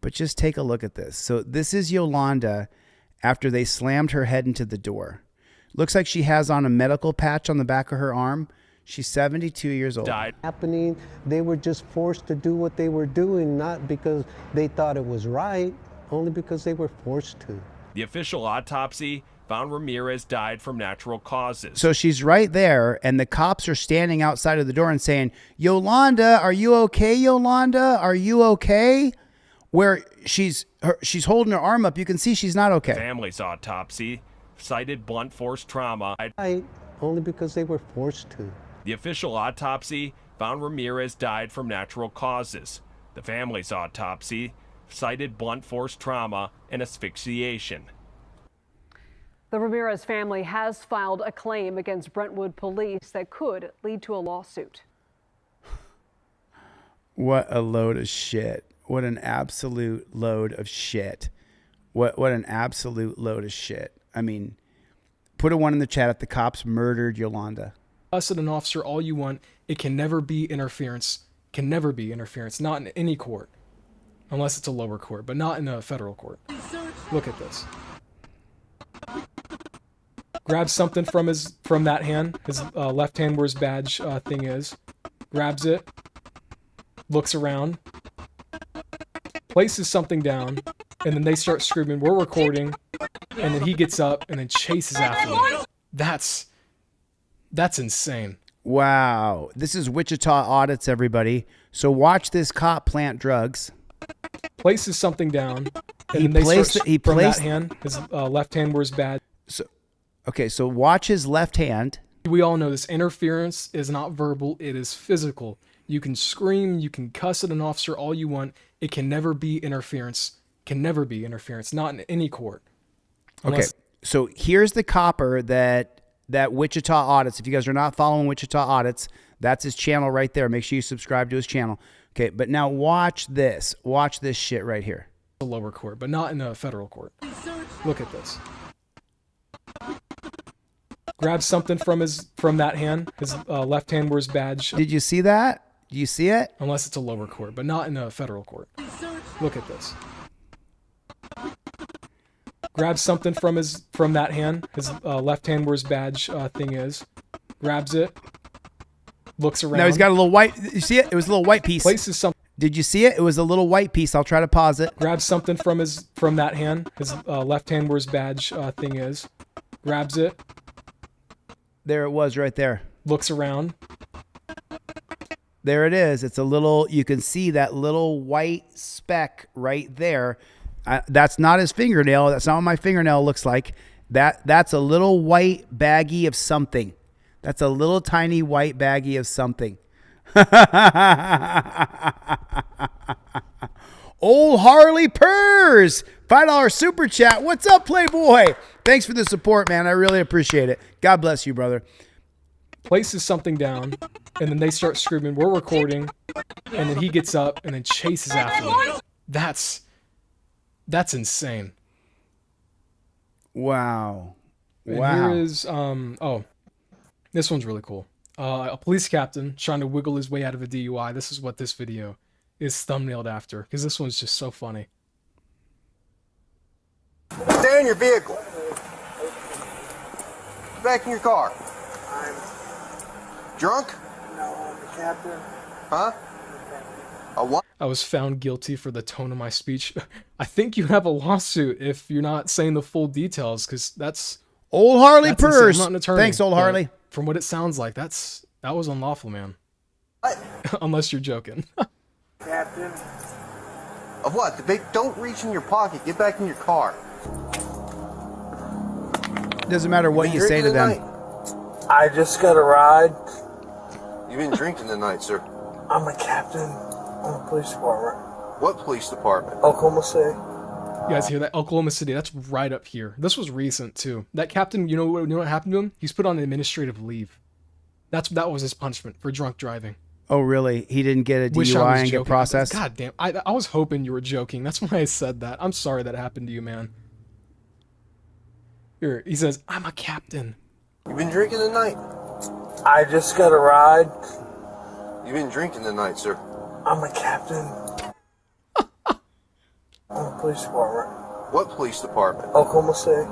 Speaker 1: but just take a look at this. So this is Yolanda after they slammed her head into the door. Looks like she has on a medical patch on the back of her arm. She's 72 years old.
Speaker 6: Happening, they were just forced to do what they were doing, not because they thought it was right, only because they were forced to.
Speaker 21: The official autopsy found Ramirez died from natural causes.
Speaker 1: So she's right there, and the cops are standing outside of the door and saying, Yolanda, are you okay, Yolanda? Are you okay? Where she's holding her arm up, you can see she's not okay.
Speaker 21: Family's autopsy cited blunt force trauma.
Speaker 6: Only because they were forced to.
Speaker 21: The official autopsy found Ramirez died from natural causes. The family's autopsy cited blunt force trauma and asphyxiation.
Speaker 22: The Ramirez family has filed a claim against Brentwood police that could lead to a lawsuit.
Speaker 1: What a load of shit. What an absolute load of shit. What an absolute load of shit. I mean, put a one in the chat if the cops murdered Yolanda.
Speaker 7: Us and an officer all you want. It can never be interference. Can never be interference. Not in any court. Unless it's a lower court, but not in a federal court. Look at this. Grabs something from that hand, his left hand where his badge thing is. Grabs it. Looks around. Places something down. And then they start screaming, "We're recording." And then he gets up and then chases after them. That's insane.
Speaker 1: Wow. This is Wichita audits, everybody. So watch this cop plant drugs.
Speaker 7: Places something down. And
Speaker 1: He
Speaker 7: then they
Speaker 1: placed
Speaker 7: start
Speaker 1: it- he
Speaker 7: from
Speaker 1: placed-
Speaker 7: that hand, his left hand where his badge.
Speaker 1: So, okay, so watch his left hand.
Speaker 7: We all know this interference is not verbal, it is physical. You can scream, you can cuss at an officer all you want. It can never be interference. Can never be interference, not in any court.
Speaker 1: Okay, so here's the copper that Wichita audits. If you guys are not following Wichita audits, that's his channel right there. Make sure you subscribe to his channel. Okay, but now watch this. Watch this shit right here.
Speaker 7: The lower court, but not in a federal court. Look at this. Grabs something from that hand, his left hand where his badge.
Speaker 1: Did you see that? Do you see it?
Speaker 7: Unless it's a lower court, but not in a federal court. Look at this. Grabs something from that hand, his left hand where his badge thing is. Grabs it. Looks around.
Speaker 1: Now he's got a little white. You see it? It was a little white piece.
Speaker 7: Places something.
Speaker 1: Did you see it? It was a little white piece. I'll try to pause it.
Speaker 7: Grabs something from that hand, his left hand where his badge thing is. Grabs it.
Speaker 1: There it was right there.
Speaker 7: Looks around.
Speaker 1: There it is. It's a little, you can see that little white speck right there. That's not his fingernail. That's not what my fingernail looks like. That's a little white baggie of something. That's a little tiny white baggie of something. Old Harley Purrs, $5 super chat. What's up, Playboy? Thanks for the support, man. I really appreciate it. God bless you, brother.
Speaker 7: Places something down, and then they start screaming, "We're recording," and then he gets up and then chases after them. That's insane.
Speaker 1: Wow.
Speaker 7: And
Speaker 1: Wow.
Speaker 7: here is this one's really cool. A police captain trying to wiggle his way out of a DUI. This is what this video is thumbnailed after, because this one's just so funny.
Speaker 4: Stay in your vehicle. Get back in your car.
Speaker 8: I'm
Speaker 4: drunk?
Speaker 8: No, I'm the captain.
Speaker 4: Huh? A what?
Speaker 7: I was found guilty for the tone of my speech. I think you have a lawsuit if you're not saying the full details, because that's
Speaker 1: Old Harley
Speaker 7: that's insane.
Speaker 1: Purrs.
Speaker 7: I'm not an attorney,
Speaker 1: Thanks, Old
Speaker 7: but
Speaker 1: Harley.
Speaker 7: From what it sounds like, that was unlawful, man. Unless you're joking.
Speaker 8: Captain.
Speaker 4: Of what? Don't reach in your pocket. Get back in your car.
Speaker 1: Doesn't matter what you say to them.
Speaker 8: I just got a ride.
Speaker 4: You've been drinking tonight, sir.
Speaker 8: I'm a captain on the police department.
Speaker 4: What police department?
Speaker 8: Oklahoma City.
Speaker 7: You guys hear that? Oklahoma City, that's right up here. This was recent, too. That captain, you know what happened to him? He's put on administrative leave. That was his punishment for drunk driving.
Speaker 1: Oh, really? He didn't get a
Speaker 7: Wish I
Speaker 1: DUI
Speaker 7: was
Speaker 1: and get
Speaker 7: joking.
Speaker 1: processed?
Speaker 7: God damn. I was hoping you were joking. That's why I said that. I'm sorry that happened to you, man. Here, he says, "I'm a captain."
Speaker 4: You've been drinking tonight?
Speaker 8: I just got a ride.
Speaker 4: You've been drinking tonight, sir.
Speaker 8: I'm a captain on the police department.
Speaker 4: What police department?
Speaker 8: Oklahoma City.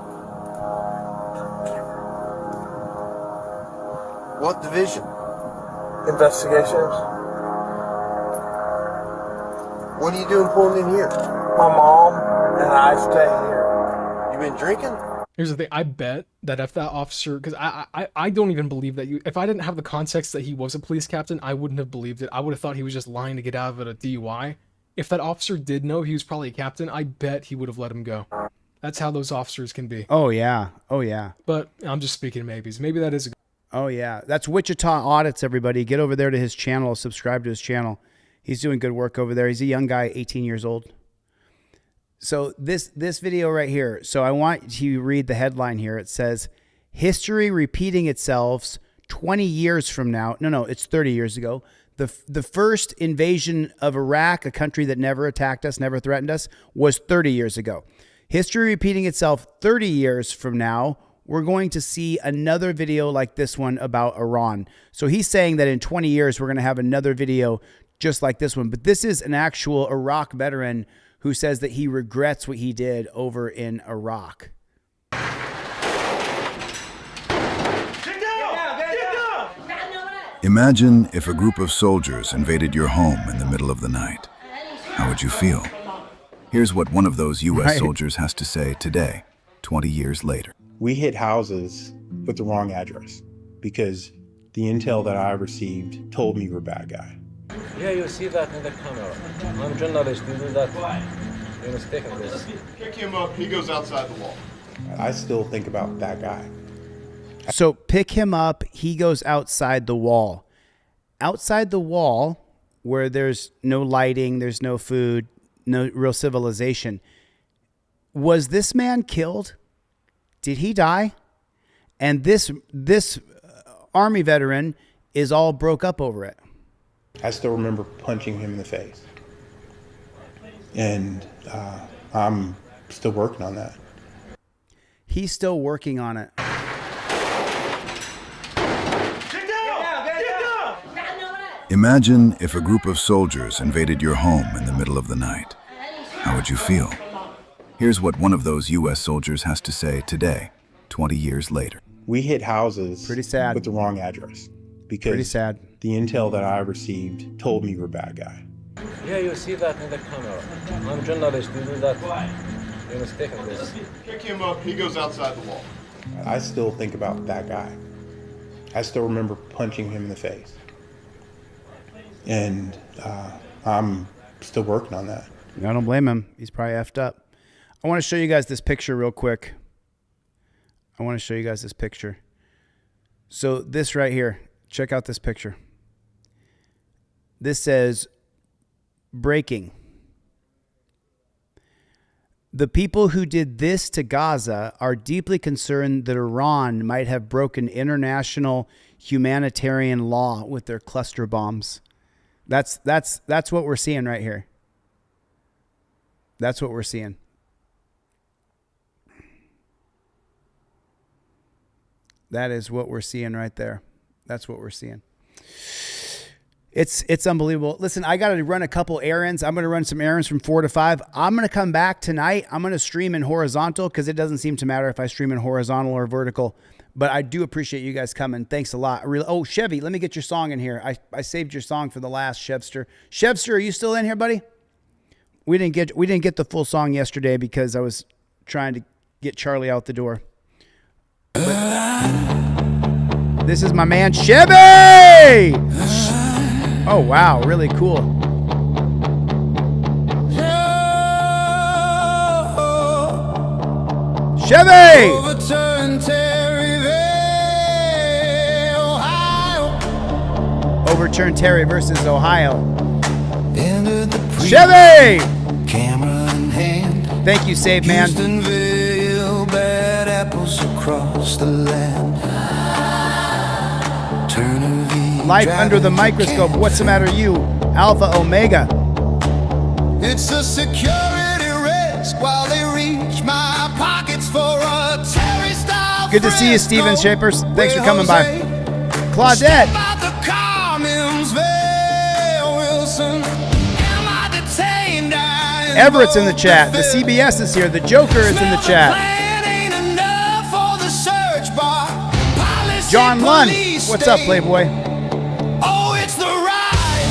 Speaker 4: What division?
Speaker 8: Investigations.
Speaker 4: What are you doing pulling in here?
Speaker 8: My mom and I stay here.
Speaker 4: You been drinking?
Speaker 7: Here's the thing. I bet that if that officer, because I don't even believe that if I didn't have the context that he was a police captain, I wouldn't have believed it. I would have thought he was just lying to get out of it a DUI. If that officer did know he was probably a captain, I bet he would have let him go. That's how those officers can be.
Speaker 1: Oh, yeah. Oh, yeah.
Speaker 7: But I'm just speaking maybes. Maybe that is a
Speaker 1: Oh, yeah. That's Wichita Audits, everybody. Get over there to his channel. Subscribe to his channel. He's doing good work over there. He's a young guy, 18 years old. So this video right here. So I want you to read the headline here. It says, "History repeating itself 20 years from now." No, it's 30 years ago. The first invasion of Iraq, a country that never attacked us, never threatened us, was 30 years ago. History repeating itself 30 years from now. We're going to see another video like this one about Iran. So he's saying that in 20 years, we're going to have another video just like this one. But this is an actual Iraq veteran who says that he regrets what he did over in Iraq.
Speaker 3: Imagine if a group of soldiers invaded your home in the middle of the night. How would you feel? Here's what one of those U.S. soldiers has to say today, 20 years later.
Speaker 9: We hit houses with the wrong address because the intel that I received told me you were a bad guy.
Speaker 10: Yeah, you see that in the camera. I'm a journalist, you do that. You're mistaken this.
Speaker 24: Pick him up, he goes outside the wall.
Speaker 9: I still think about that guy.
Speaker 1: So pick him up, he goes outside the wall. Outside the wall, where there's no lighting, there's no food, no real civilization. Was this man killed? Did he die? And this Army veteran is all broke up over it.
Speaker 9: I still remember punching him in the face. And I'm still working on that.
Speaker 1: He's still working on it.
Speaker 3: Imagine if a group of soldiers invaded your home in the middle of the night. How would you feel? Here's what one of those U.S. soldiers has to say today, 20 years later.
Speaker 9: We hit houses
Speaker 1: Pretty sad.
Speaker 9: with the wrong address because
Speaker 1: Pretty sad.
Speaker 9: the intel that I received told me you were a bad guy.
Speaker 10: Yeah, you see that in the camera. I'm a journalist, you do that. You're mistaken this.
Speaker 24: Pick him up, he goes outside the wall.
Speaker 9: I still think about that guy. I still remember punching him in the face. And I'm still working on that.
Speaker 1: I don't blame him. He's probably effed up. I want to show you guys this picture real quick. So this right here, check out this picture. This says, breaking. The people who did this to Gaza are deeply concerned that Iran might have broken international humanitarian law with their cluster bombs. That's what we're seeing right here. That's what we're seeing. That is what we're seeing right there. That's what we're seeing. It's unbelievable. Listen, I got to run a couple errands. I'm going to run some errands from 4 to 5. I'm going to come back tonight. I'm going to stream in horizontal because it doesn't seem to matter if I stream in horizontal or vertical. But I do appreciate you guys coming. Thanks a lot. Oh, Chevy, let me get your song in here. I saved your song for the last, Chevster. Chevster, are you still in here, buddy? We didn't get the full song yesterday because I was trying to get Charlie out the door. This is my man Chevy. Oh wow, really cool. Chevy. Overturn Terry versus Ohio. Chevy.
Speaker 25: Camera in hand.
Speaker 1: Thank you, Save Man.
Speaker 25: Houstonville, bad apples across the land. Turner V.
Speaker 1: Life under the microscope. What's the matter, you? Alpha Omega.
Speaker 25: It's a security risk while they reach my pockets for a Terry style.
Speaker 1: Good to see you, Steven Shapers. Thanks for coming by. Claudette. Everett's in the chat. The CBS is here. The Joker is in the chat. John Lund. What's up, Playboy?
Speaker 25: Oh, it's the right.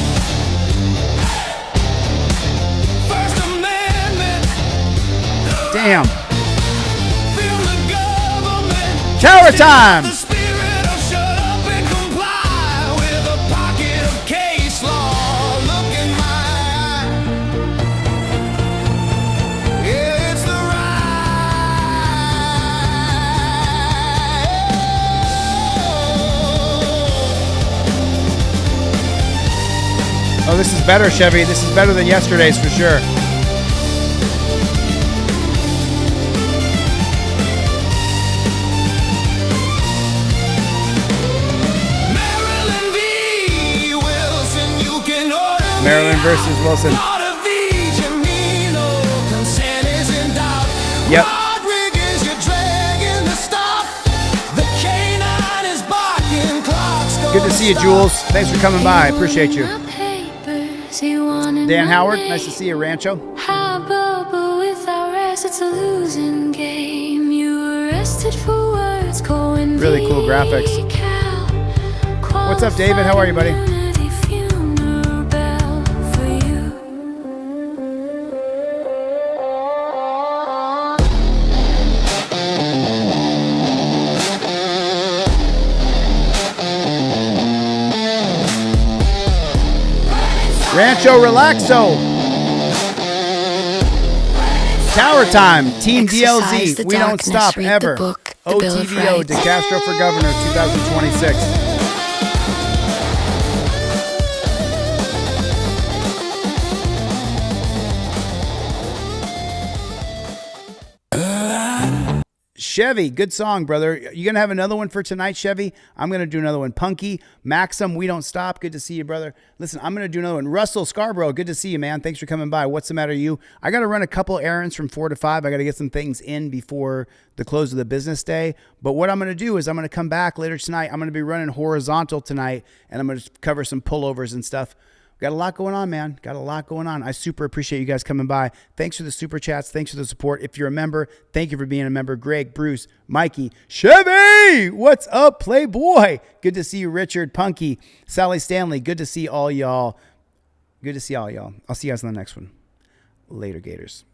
Speaker 25: First Amendment.
Speaker 1: Damn. Tower time. Oh, this is better, Chevy. This is better than yesterday's for sure. Maryland versus Wilson. Yep. Good to see you, Jules. Thanks for coming by. Appreciate you. Dan Howard, nice to see you, Rancho. Really cool graphics. What's up, David? How are you, buddy? Rancho Relaxo. Tower Time. Team DLZ. We don't stop ever. OTVO. DeCastro for Governor 2026. Chevy, good song, brother. You going to have another one for tonight, Chevy? I'm going to do another one. Punky, Maxim, We Don't Stop. Good to see you, brother. Listen, I'm going to do another one. Russell Scarborough, good to see you, man. Thanks for coming by. What's the matter with you? I got to run a couple errands from 4 to 5. I got to get some things in before the close of the business day. But what I'm going to do is I'm going to come back later tonight. I'm going to be running horizontal tonight, and I'm going to cover some pullovers and stuff. Got a lot going on, man. Got a lot going on. I super appreciate you guys coming by. Thanks for the super chats. Thanks for the support. If you're a member, thank you for being a member. Greg, Bruce, Mikey, Chevy, what's up, Playboy? Good to see you, Richard, Punky, Sally Stanley. Good to see all y'all. Good to see all y'all. I'll see you guys on the next one. Later, Gators.